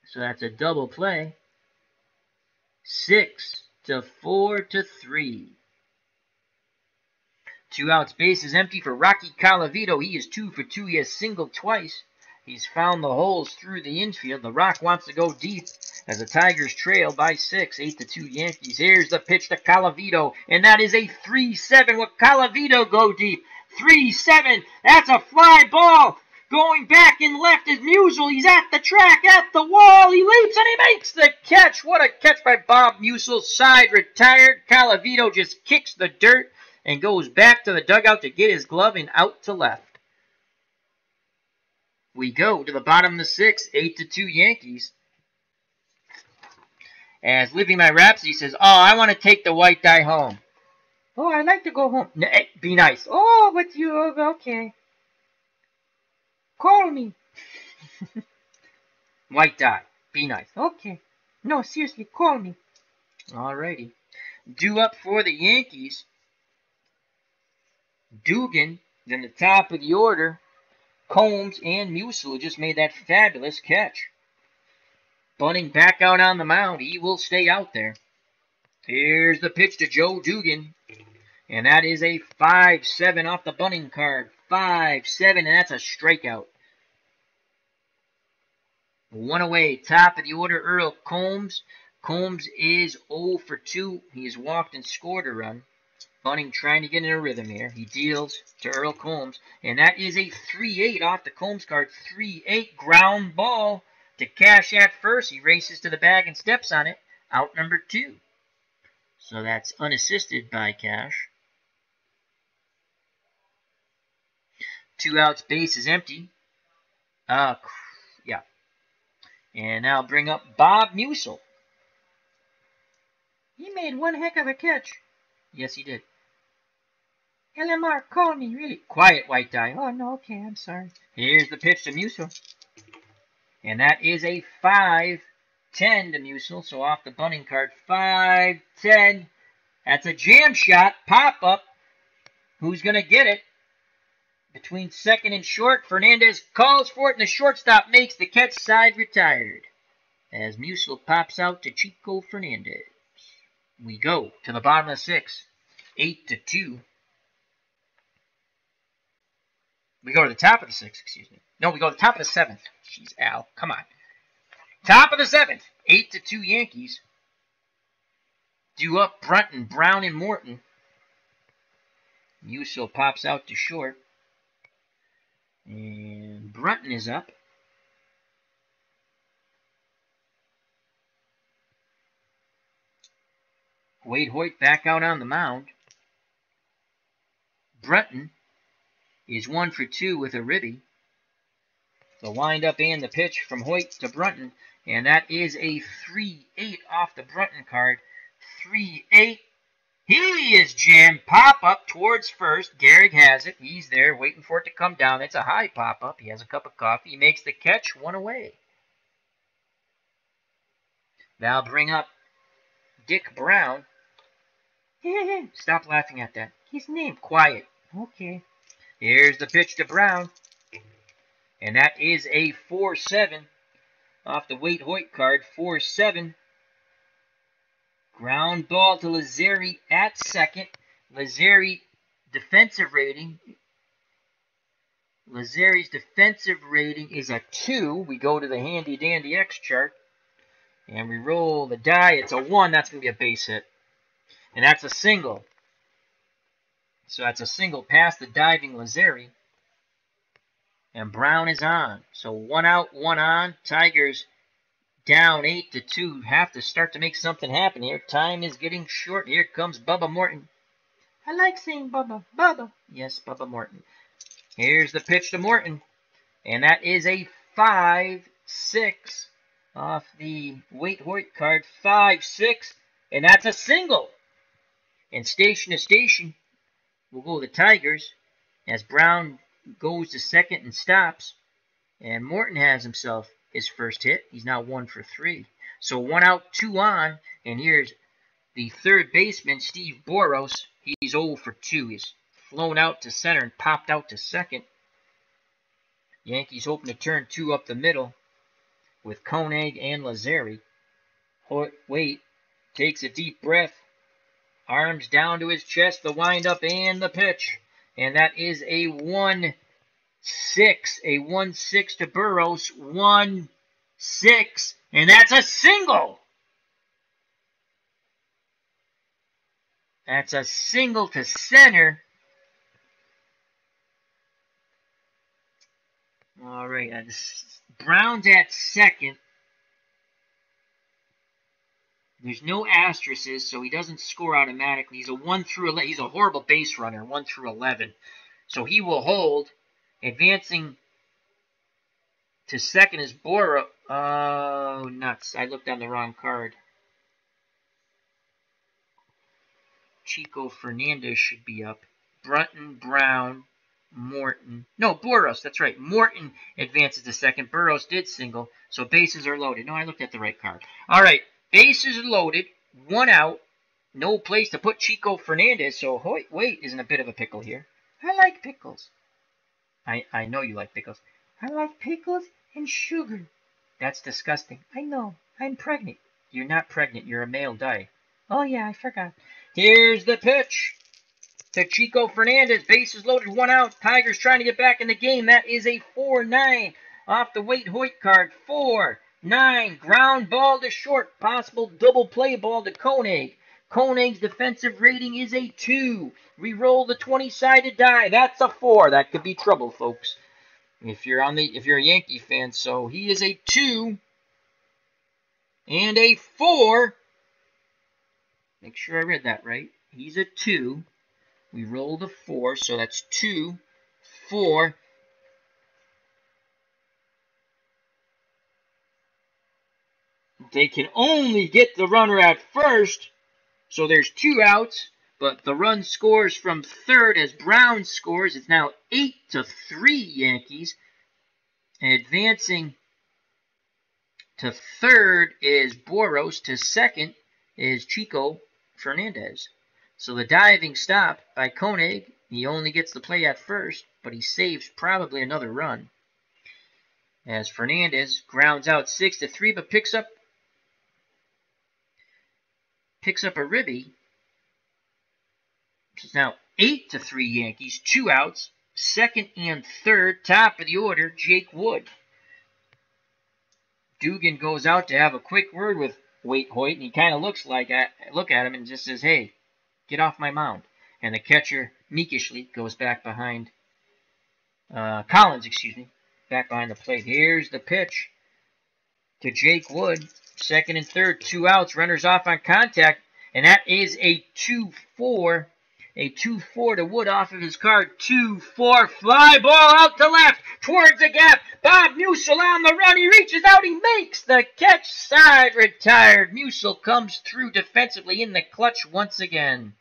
So that's a double play. 6-4-3. 2 outs, bases empty for Rocky Colavito. He is 2 for 2. He has singled twice. He's found the holes through the infield. The Rock wants to go deep as the Tigers trail by 6. 8-2 Yankees. Here's the pitch to Colavito, and that is a 3-7. Will Colavito go deep? 3-7. That's a fly ball. Going back and left is Musial. He's at the track, at the wall. He leaps and he makes the catch. What a catch by Bob Musial. Side retired. Calavito just kicks the dirt and goes back to the dugout to get his glove and out to left. We go to the bottom of the 6th, 8-2 Yankees. As Living My Rhapsody says, oh, I want to take the white die home. Oh, I'd like to go home. No, be nice. Oh, but you, okay. Call me. White die. Be nice. Okay. No, seriously, call me. Alrighty. Due up for the Yankees. Dugan, then the top of the order. Combs and Musial just made that fabulous catch. Bunting back out on the mound. He will stay out there. Here's the pitch to Joe Dugan. And that is a 5-7 off the bunting card. 5-7, and that's a strikeout. One away. Top of the order, Earl Combs. Combs is 0 for 2. He has walked and scored a run. Bunting trying to get in a rhythm here. He deals to Earl Combs. And that is a 3-8 off the Combs card. 3-8 ground ball to Cash at first. He races to the bag and steps on it. Out number 2. So that's unassisted by Cash. 2 outs, base is empty. Yeah. And now bring up Bob Musial. He made one heck of a catch. Yes, he did. LMR, call me, really. Quiet, white die. Oh, no, okay, I'm sorry. Here's the pitch to Musial. And that is a 5-10 to Musial. So off the bunting card, 5-10. That's a jam shot, pop-up. Who's going to get it? Between second and short, Fernandez calls for it, and the shortstop makes the catch, side retired. As Musial pops out to Chico Fernandez. We go to the bottom of the 6th, 8-2. We go to the top of the 6th, excuse me. No, we go to the top of the 7th. Jeez, Al, come on. Top of the 7th, 8-2 Yankees. Due up Brunton, Brown, and Morton. Musial pops out to short. And Brunton is up. Wade Hoyt back out on the mound. Brunton is 1 for 2 with a ribby. The windup and the pitch from Hoyt to Brunton. And that is a 3-8 off the Brunton card. 3-8. He is jammed. Pop-up towards first. Gehrig has it. He's there waiting for it to come down. It's a high pop-up. He has a cup of coffee. He makes the catch. 1 away. Now bring up Dick Brown. Stop laughing at that. His name. Quiet. Okay. Here's the pitch to Brown. And that is a 4-7 off the Wade Hoyt card. 4-7. Ground ball to Lazzeri at second. Lazzeri defensive rating. Lazzeri's defensive rating is a 2. We go to the handy dandy X chart. And we roll the die. It's a 1. That's going to be a base hit. And that's a single. So that's a single past the diving Lazzeri. And Brown is on. So 1 out, 1 on. Tigers down 8-2. Have to start to make something happen here. Time is getting short. Here comes Bubba Morton. I like saying Bubba. Bubba. Yes, Bubba Morton. Here's the pitch to Morton. And that is a 5-6 off the Wade Hoyt card. 5-6. And that's a single. And station to station, we'll go the Tigers as Brown goes to second and stops. And Morton has himself his first hit. He's now 1 for 3. So 1 out, 2 on. And here's the third baseman, Steve Boros. He's 0 for 2. He's flown out to center and popped out to second. Yankees hoping to turn 2 up the middle with Koenig and Lazzeri. Wait, takes a deep breath. Arms down to his chest, the windup and the pitch. And that is a 1-6. A 1-6 to Burrows. 1-6. And that's a single. That's a single to center. All right, Brown's at second. There's no asterisks, so he doesn't score automatically. He's a 1 through 11. He's a horrible base runner, 1 through 11. So he will hold. Advancing to second is Bora. Oh, nuts. I looked on the wrong card. Chico Fernandez should be up. Brunton, Brown, Morton. No, Boros. That's right. Morton advances to second. Burrows did single, so bases are loaded. No, I looked at the right card. All right. Bases are loaded. 1 out. No place to put Chico Fernandez, so wait is in a bit of a pickle here. I like pickles. I know you like pickles. I like pickles and sugar. That's disgusting. I know. I'm pregnant. You're not pregnant. You're a male die. Oh, yeah, I forgot. Here's the pitch to Chico Fernandez. Bases loaded, 1 out. Tigers trying to get back in the game. That is a 4-9 off the Wait Hoyt card. 4-9. Ground ball to short. Possible double play ball to Koenig. Koenig's defensive rating is a 2. We roll the 20-sided die. That's a 4. That could be trouble, folks. If you're a Yankee fan, so he is a 2 and a 4. Make sure I read that right. He's a 2. We rolled a 4, so that's 2, 4. They can only get the runner at first, so there's 2 outs, but the run scores from third as Brown scores. It's now 8-3 Yankees. And advancing to third is Boros. To second is Chico Fernandez. So the diving stop by Koenig, he only gets the play at first, but he saves probably another run. As Fernandez grounds out 6-3, but picks up a ribby. It's now 8-3 Yankees, 2 outs. Second and third, top of the order, Jake Wood. Dugan goes out to have a quick word with Wait Hoyt, and he kind of look at him and just says, "Hey, get off my mound." And the catcher meekishly goes back behind Collins, back behind the plate. Here's the pitch to Jake Wood. Second and third, 2 outs, runners off on contact, and that is a 2-4. A 2-4 to Wood off of his card. 2-4, fly ball out to left, towards the gap. Bob Musil on the run. He reaches out. He makes the catch. Side retired. Musil comes through defensively in the clutch once again.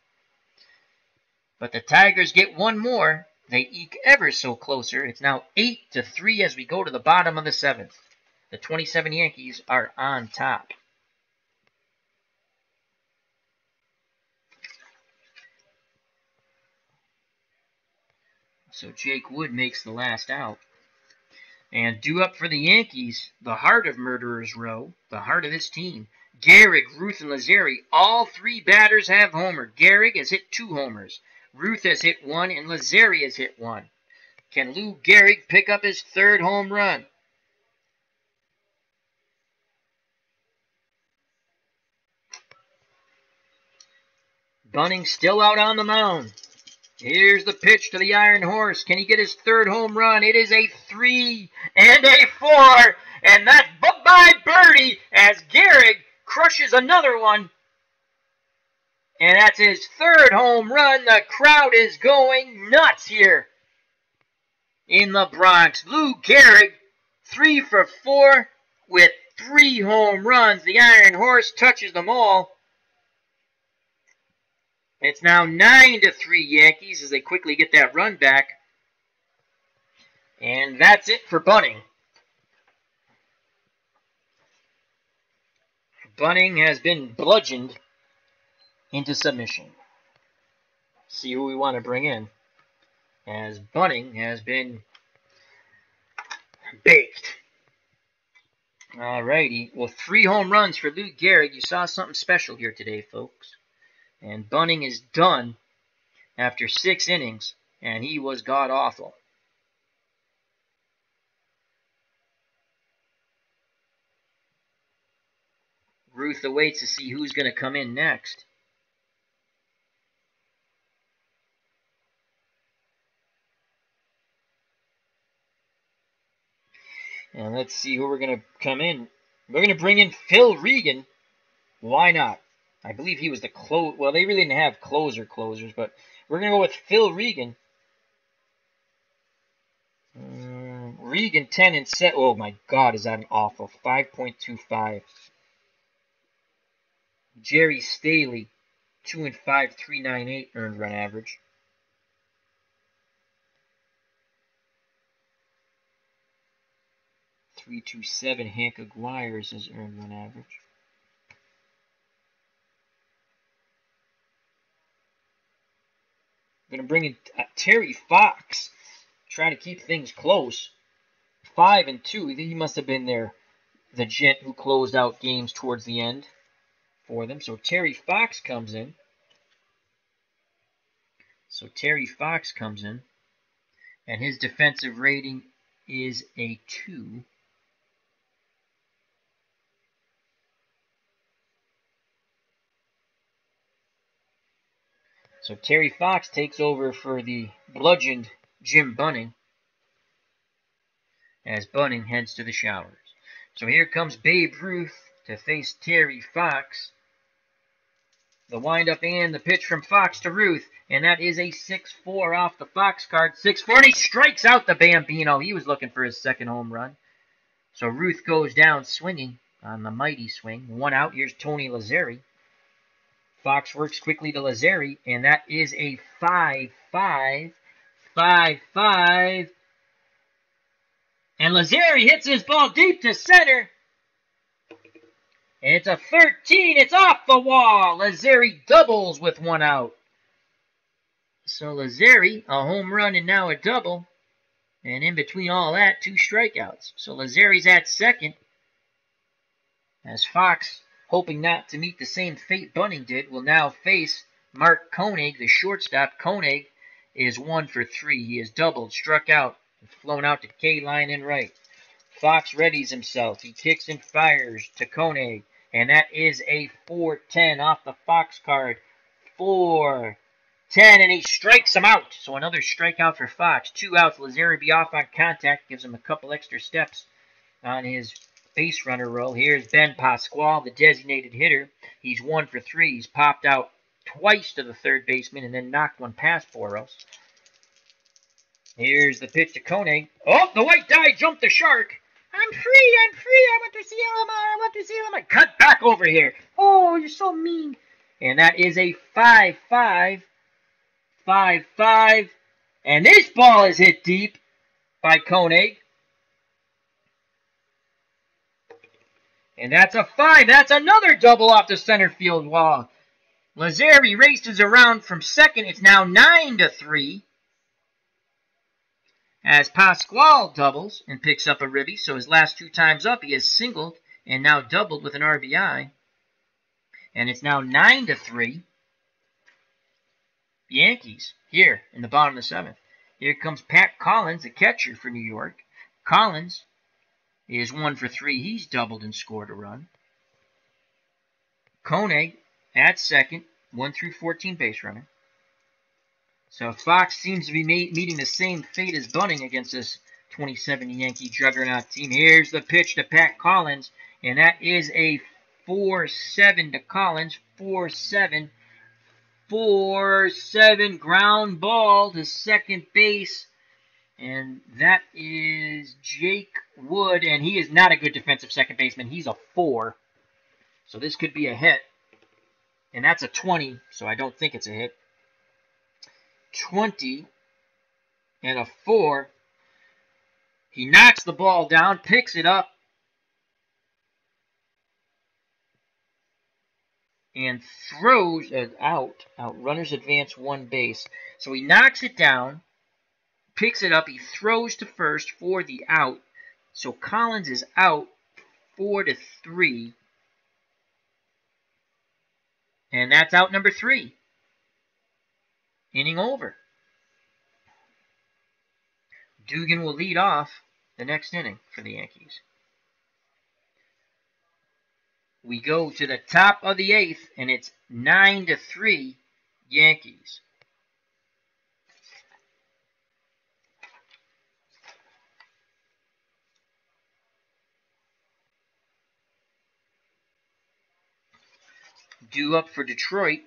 But the Tigers get 1 more. They eke ever so closer. It's now 8-3 as we go to the bottom of the 7th. The 27 Yankees are on top. So Jake Wood makes the last out. And due up for the Yankees, the heart of Murderers Row, the heart of this team, Gehrig, Ruth, and Lazzeri. All 3 batters have homered. Gehrig has hit 2 homers. Ruth has hit 1, and Lazzeri has hit 1. Can Lou Gehrig pick up his 3rd home run? Bunning still out on the mound. Here's the pitch to the Iron Horse. Can he get his 3rd home run? It is a 3 and a 4. And that's bye-bye birdie as Gehrig crushes another one. And that's his 3rd home run. The crowd is going nuts here in the Bronx. Lou Gehrig, 3 for 4 with 3 home runs. The Iron Horse touches them all. It's now 9-3 Yankees as they quickly get that run back. And that's it for Bunning. Bunning has been bludgeoned into submission. See who we want to bring in, as Bunning has been baked. Alrighty. Well, 3 home runs for Lou Gehrig. You saw something special here today, folks. And Bunning is done after 6 innings, and he was god-awful. Ruth awaits to see who's going to come in next. And let's see who we're going to come in. We're going to bring in Phil Regan. Why not? I believe he was the close. Well, they really didn't have closers, but we're going to go with Phil Regan. Regan 10 and 7. Oh my God, is that an awful 5.25. Jerry Staley 2 and 5, 398 earned run average. .327 Hank Aguirre is his earned run average. I'm going to bring in Terry Fox. Try to keep things close. 5 and 2. He must have been the gent who closed out games towards the end for them. So Terry Fox comes in. And his defensive rating is a 2. So Terry Fox takes over for the bludgeoned Jim Bunning as Bunning heads to the showers. So here comes Babe Ruth to face Terry Fox. The windup and the pitch from Fox to Ruth, and that is a 6-4 off the Fox card. 6-4, and he strikes out the Bambino. He was looking for his second home run. So Ruth goes down swinging on the mighty swing. 1 out. Here's Tony Lazzeri. Fox works quickly to Lazzeri, and that is a 5-5. 5-5. And Lazzeri hits his ball deep to center. And it's a 13. It's off the wall. Lazzeri doubles with 1 out. So Lazzeri, a home run and now a double. And in between all that, 2 strikeouts. So Lazzeri's at second. As Fox, hoping not to meet the same fate Bunning did, will now face Mark Koenig, the shortstop. Koenig is 1 for 3. He has doubled, struck out, and flown out to K-line and right. Fox readies himself. He kicks and fires to Koenig. And that is a 4-10 off the Fox card. 4-10, and he strikes him out. So another strikeout for Fox. 2 outs. Lazzeri be off on contact. Gives him a couple extra steps on his base runner roll. Here's Ben Pasquale, the designated hitter. He's 1 for 3. He's popped out twice to the third baseman and then knocked one past Boros. Here's the pitch to Koenig. Oh, the white die jumped the shark. I'm free, I want to see Lamar, Cut back over here. Oh, you're so mean. And that is a 5-5. 5-5. And this ball is hit deep by Koenig. And that's a 5. That's another double off the center field wall. Lazzeri races around from second. It's now 9-3. As Pasquale doubles and picks up a ribby, so his last 2 times up, he has singled and now doubled with an RBI. And it's now 9-3. Yankees here in the bottom of the 7th. Here comes Pat Collins, the catcher for New York. Collins is 1 for 3. He's doubled and scored a run. Koenig at second, 1 through 14 base runner. So Fox seems to be meeting the same fate as Bunning against this 27 Yankee juggernaut team. Here's the pitch to Pat Collins, and that is a 4-7 to Collins. 4-7. 4-7 ground ball to second base. And that is Jake Wood, and he is not a good defensive second baseman. He's a 4. So this could be a hit. And that's a 20, so I don't think it's a hit. 20 and a 4. He knocks the ball down, picks it up, and throws it out. Runners advance 1 base. So he knocks it down, picks it up, he throws to first for the out. So Collins is out 4-3. And that's out number 3. Inning over. Dugan will lead off the next inning for the Yankees. We go to the top of the 8th, and it's 9-3 Yankees. Due up for Detroit,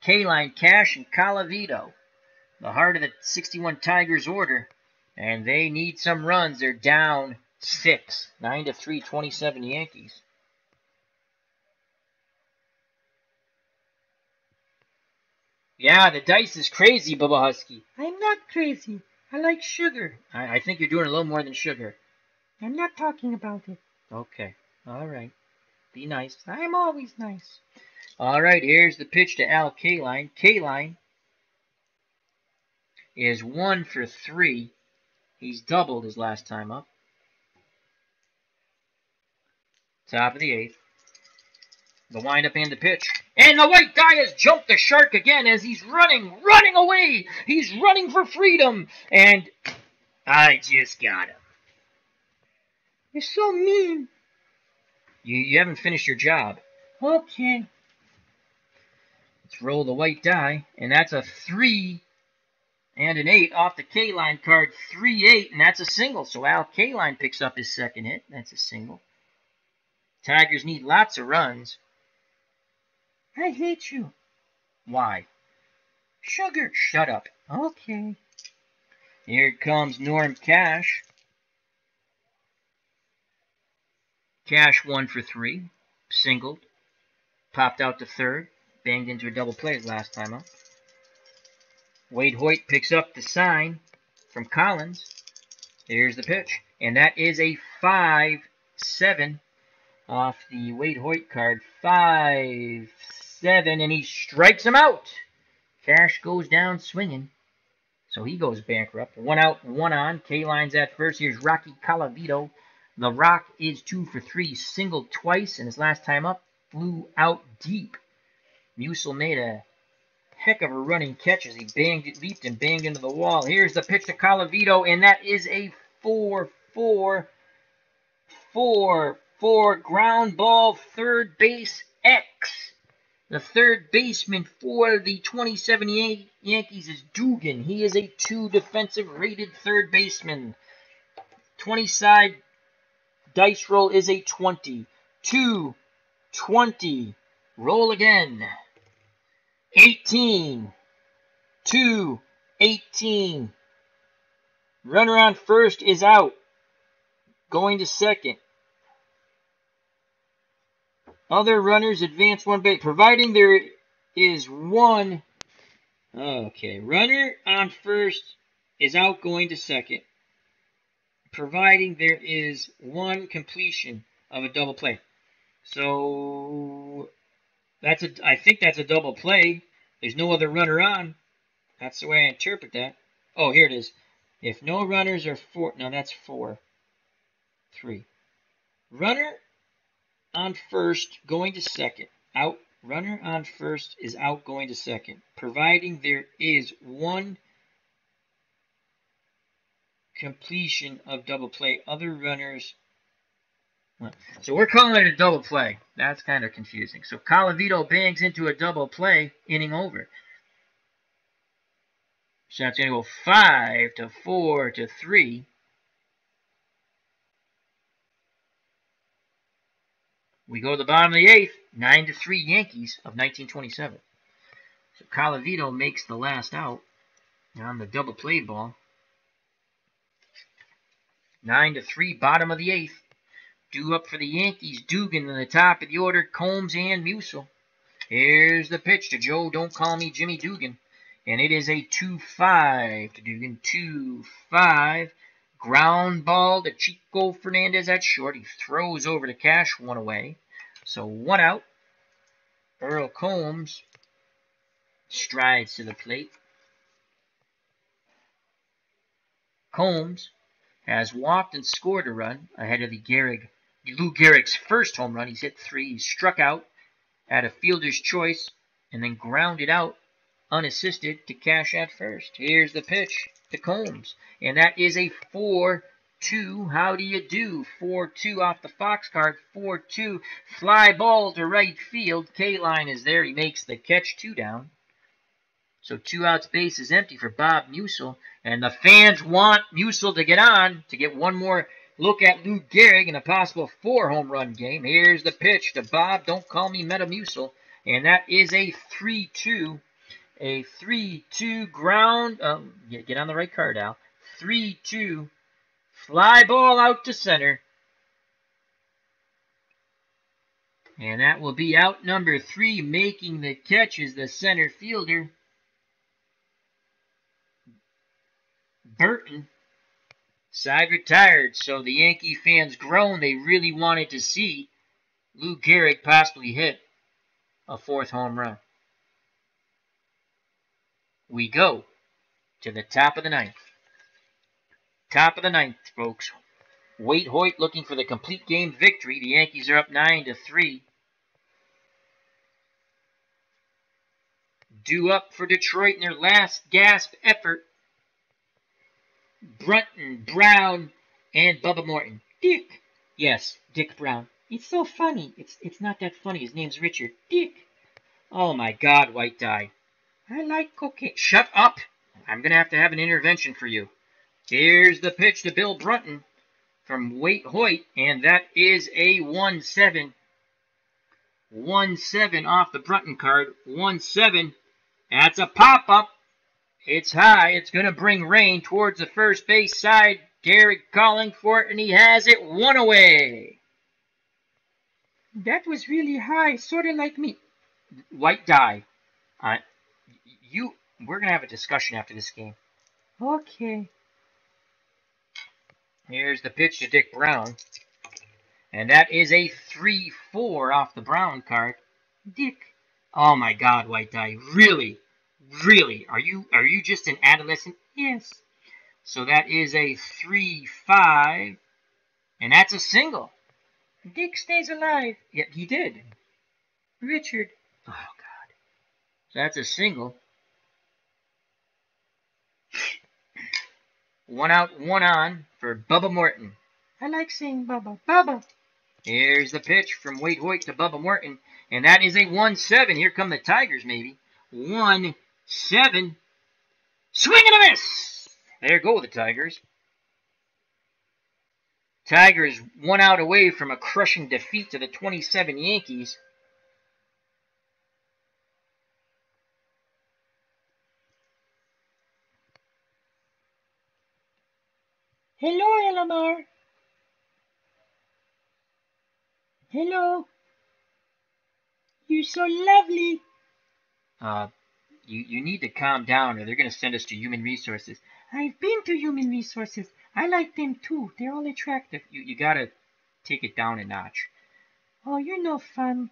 K-Line, Cash, and Colavito. The heart of the 61 Tigers order. And they need some runs. They're down 6. 9-3, 27 Yankees. Yeah, the dice is crazy, Bubba Husky. I'm not crazy. I like sugar. I think you're doing a little more than sugar. I'm not talking about it. Okay. All right. Be nice. I'm always nice. All right, here's the pitch to Al K-Line. K-Line is 1 for 3. He's doubled his last time up. Top of the 8th. The windup and the pitch. And the white guy has jumped the shark again as he's running away. He's running for freedom. And I just got him. You're so mean. You haven't finished your job. Okay. Let's roll the white die. And that's a 3 and an 8 off the K-Line card. 3-8, and that's a single. So Al K-Line picks up his second hit. That's a single. Tigers need lots of runs. I hate you. Why? Sugar. Shut up. Okay. Here comes Norm Cash. Cash 1 for 3. Singled. Popped out to third. Banged into a double play his last time up. Wade Hoyt picks up the sign from Collins. Here's the pitch. And that is a 5-7 off the Wade Hoyt card. 5-7, and he strikes him out. Cash goes down swinging. So he goes bankrupt. 1 out, 1 on. K-Line's at first. Here's Rocky Colavito. The Rock is 2 for 3. Singled twice, and his last time up flew out deep. Musil made a heck of a running catch as he leaped and banged into the wall. Here's the pitch to Colavito, and that is a 4-4 ground ball, third base X. The third baseman for the 27 Yankees is Dugan. He is a 2 defensive rated third baseman. 20-side dice roll is a 20. 2, 20. Roll again. 18. 2, 18. Runner on first is out. Going to second. Other runners advance 1 base, providing there is 1. Okay, runner on first is out going to second, providing there is 1 completion of a double play. So I think that's a double play. There's no other runner on. That's the way I interpret that. Oh, here it is. If no runners are 4, no, that's 4. 3. Runner on first, going to second. Out. Runner on first is out, going to second, providing there is 1 completion of double play. Other runners. So we're calling it a double play. That's kind of confusing. So Colavito bangs into a double play, inning over. So that's going to go 5-4-3. We go to the bottom of the 8th, 9-3 Yankees of 1927. So Colavito makes the last out on the double play ball. 9-3, bottom of the 8th. Due up for the Yankees, Dugan in the top of the order, Combs and Musil. Here's the pitch to Joe, don't call me Jimmy Dugan. And it is a 2-5 to Dugan, 2-5. Ground ball to Chico Fernandez at short. He throws over to Cash, 1 away. So 1 out. Earl Combs strides to the plate. Combs has walked and scored a run ahead of Lou Gehrig's first home run. He's hit 3. He's struck out, had a fielder's choice, and then grounded out unassisted to Cash at first. Here's the pitch to Combs, and that is a 4-2. How do you do? 4-2 off the Fox card. 4-2. Fly ball to right field. K-Line is there. He makes the catch. 2 down. So 2 outs, base is empty for Bob Musil. And the fans want Musil to get on to get 1 more look at Lou Gehrig in a possible 4-home run game. Here's the pitch to Bob. Don't call me Metamucil. And that is a 3-2. A 3-2 ground. Get on the right card, Al. 3-2. Fly ball out to center. And that will be out number 3. Making the catch is the center fielder, Burton. Side retired, so the Yankee fans groan. They really wanted to see Lou Gehrig possibly hit a 4th home run. We go to the top of the 9th. Top of the 9th, folks. Waite Hoyt looking for the complete game victory. The Yankees are up 9-3. Due up for Detroit in their last gasp effort. Brunton, Brown, and Bubba Morton. Dick. Yes, Dick Brown. It's so funny. It's not that funny. His name's Richard. Dick. Oh my God, White Die. I like cocaine. Shut up. I'm going to have an intervention for you. Here's the pitch to Bill Brunton from Waite Hoyt, and that is a 1-7. 1-7 off the Brunton card. 1-7. That's a pop-up. It's high. It's going to bring rain towards the first base side. Gehrig calling for it, and he has it 1 away. That was really high, sort of like me. White Die. We're going to have a discussion after this game. Okay. Here's the pitch to Dick Brown. And that is a 3-4 off the Brown card. Dick. Oh my God, White Die. Really? Really? Are you just an adolescent? Yes. So that is a 3-5. And that's a single. Dick stays alive. Yeah, he did. Richard. Oh God. So that's a single. 1 out, 1 on for Bubba Morton. I like saying Bubba. Bubba. Here's the pitch from Waite Hoyt to Bubba Morton. And that is a 1-7. Here come the Tigers, maybe. 1-7. Swing and a miss. There go the Tigers. Tigers 1 out away from a crushing defeat to the 27 Yankees. Hello, Elamar. Hello. You're so lovely. You need to calm down or they're going to send us to Human Resources. I've been to Human Resources. I like them too. They're all attractive. You got to take it down a notch. Oh, you're no fun.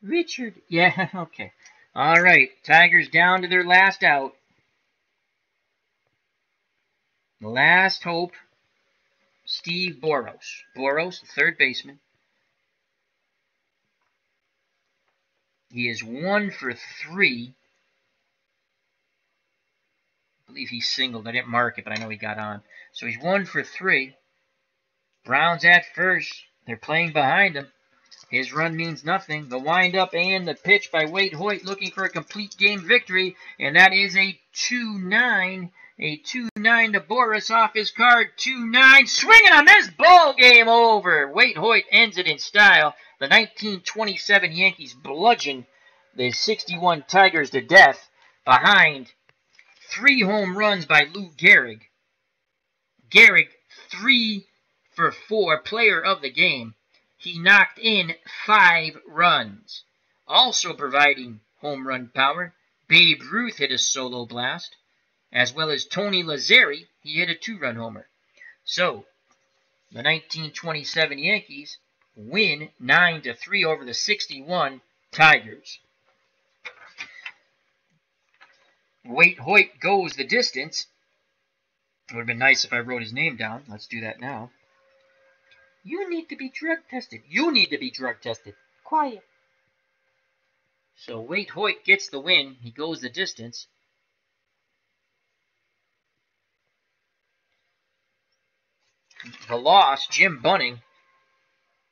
Richard. Yeah, okay. All right. Tigers down to their last out. Last hope, Steve Boros. Boros, the third baseman. He is 1 for 3. I believe he singled. I didn't mark it, but I know he got on. So he's 1 for 3. Brown's at first. They're playing behind him. His run means nothing. The windup and the pitch by Waite Hoyt looking for a complete game victory. And that is a 2-9. A 2-9 to Boris off his card. 2-9. Swing and a miss. Ball game over. Waite Hoyt ends it in style. The 1927 Yankees bludgeon the 61 Tigers to death behind 3 home runs by Lou Gehrig. Gehrig, 3 for 4, player of the game. He knocked in 5 runs. Also providing home run power, Babe Ruth hit a solo blast, as well as Tony Lazzeri, he hit a 2-run homer. So, the 1927 Yankees win 9-3 over the 61 Tigers. Waite Hoyt goes the distance. It would have been nice if I wrote his name down. Let's do that now. You need to be drug tested. You need to be drug tested. Quiet. So Waite Hoyt gets the win. He goes the distance. The loss, Jim Bunning.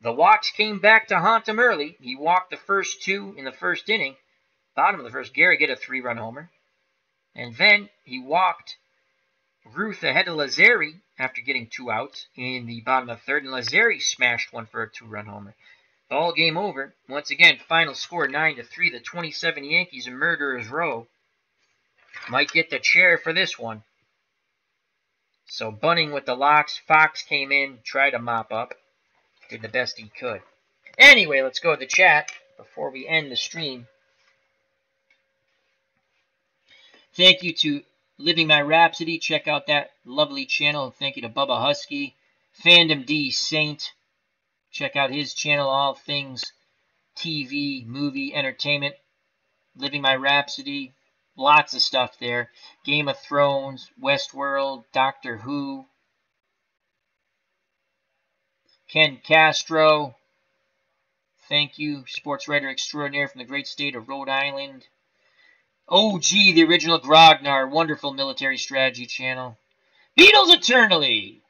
The walks came back to haunt him early. He walked the first 2 in the first inning. Bottom of the first, Gehrig hit a 3-run homer. And then he walked Ruth ahead of Lazzeri after getting 2 outs in the bottom of the third, and Lazzeri smashed one for a 2-run homer. Ball game over. Once again, final score 9-3. The 27 Yankees in murderer's row might get the chair for this one. So bunting with the locks. Fox came in, tried to mop up, did the best he could. Anyway, let's go to the chat before we end the stream. Thank you to Living My Rhapsody. Check out that lovely channel. Thank you to Bubba Husky. Fandom D Saint. Check out his channel, all things TV, movie, entertainment. Living My Rhapsody. Lots of stuff there. Game of Thrones, Westworld, Doctor Who. Ken Castro. Thank you. Sports writer extraordinaire from the great state of Rhode Island. OG, the original Grognar. Wonderful military strategy channel. Beatles Eternally.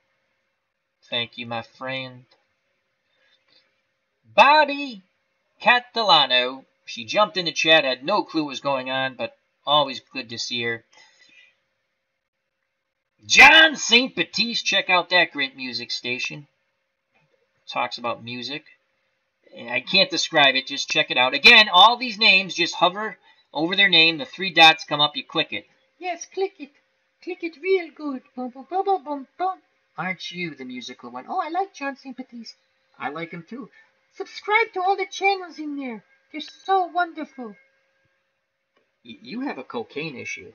Thank you, my friend. Bobby Catalano. She jumped in the chat, had no clue what was going on, but always good to see her. John St. Baptiste. Check out that great music station. Talks about music. I can't describe it. Just check it out. Again, all these names, just hover over their name. The 3 dots come up. You click it. Yes, click it. Click it real good. Bum, bum, bum, bum, bum, bum. Aren't you the musical one? Oh, I like John St. Baptiste. I like him too. Subscribe to all the channels in there. They're so wonderful. You have a cocaine issue.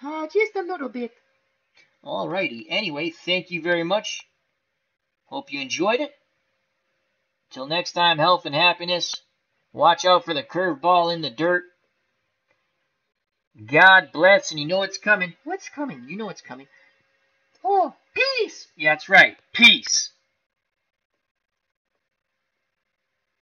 Just a little bit. Alrighty. Anyway, thank you very much. Hope you enjoyed it. Till next time, health and happiness. Watch out for the curveball in the dirt. God bless, and you know it's coming. What's coming? You know it's coming. Oh, peace! Yeah, that's right. Peace.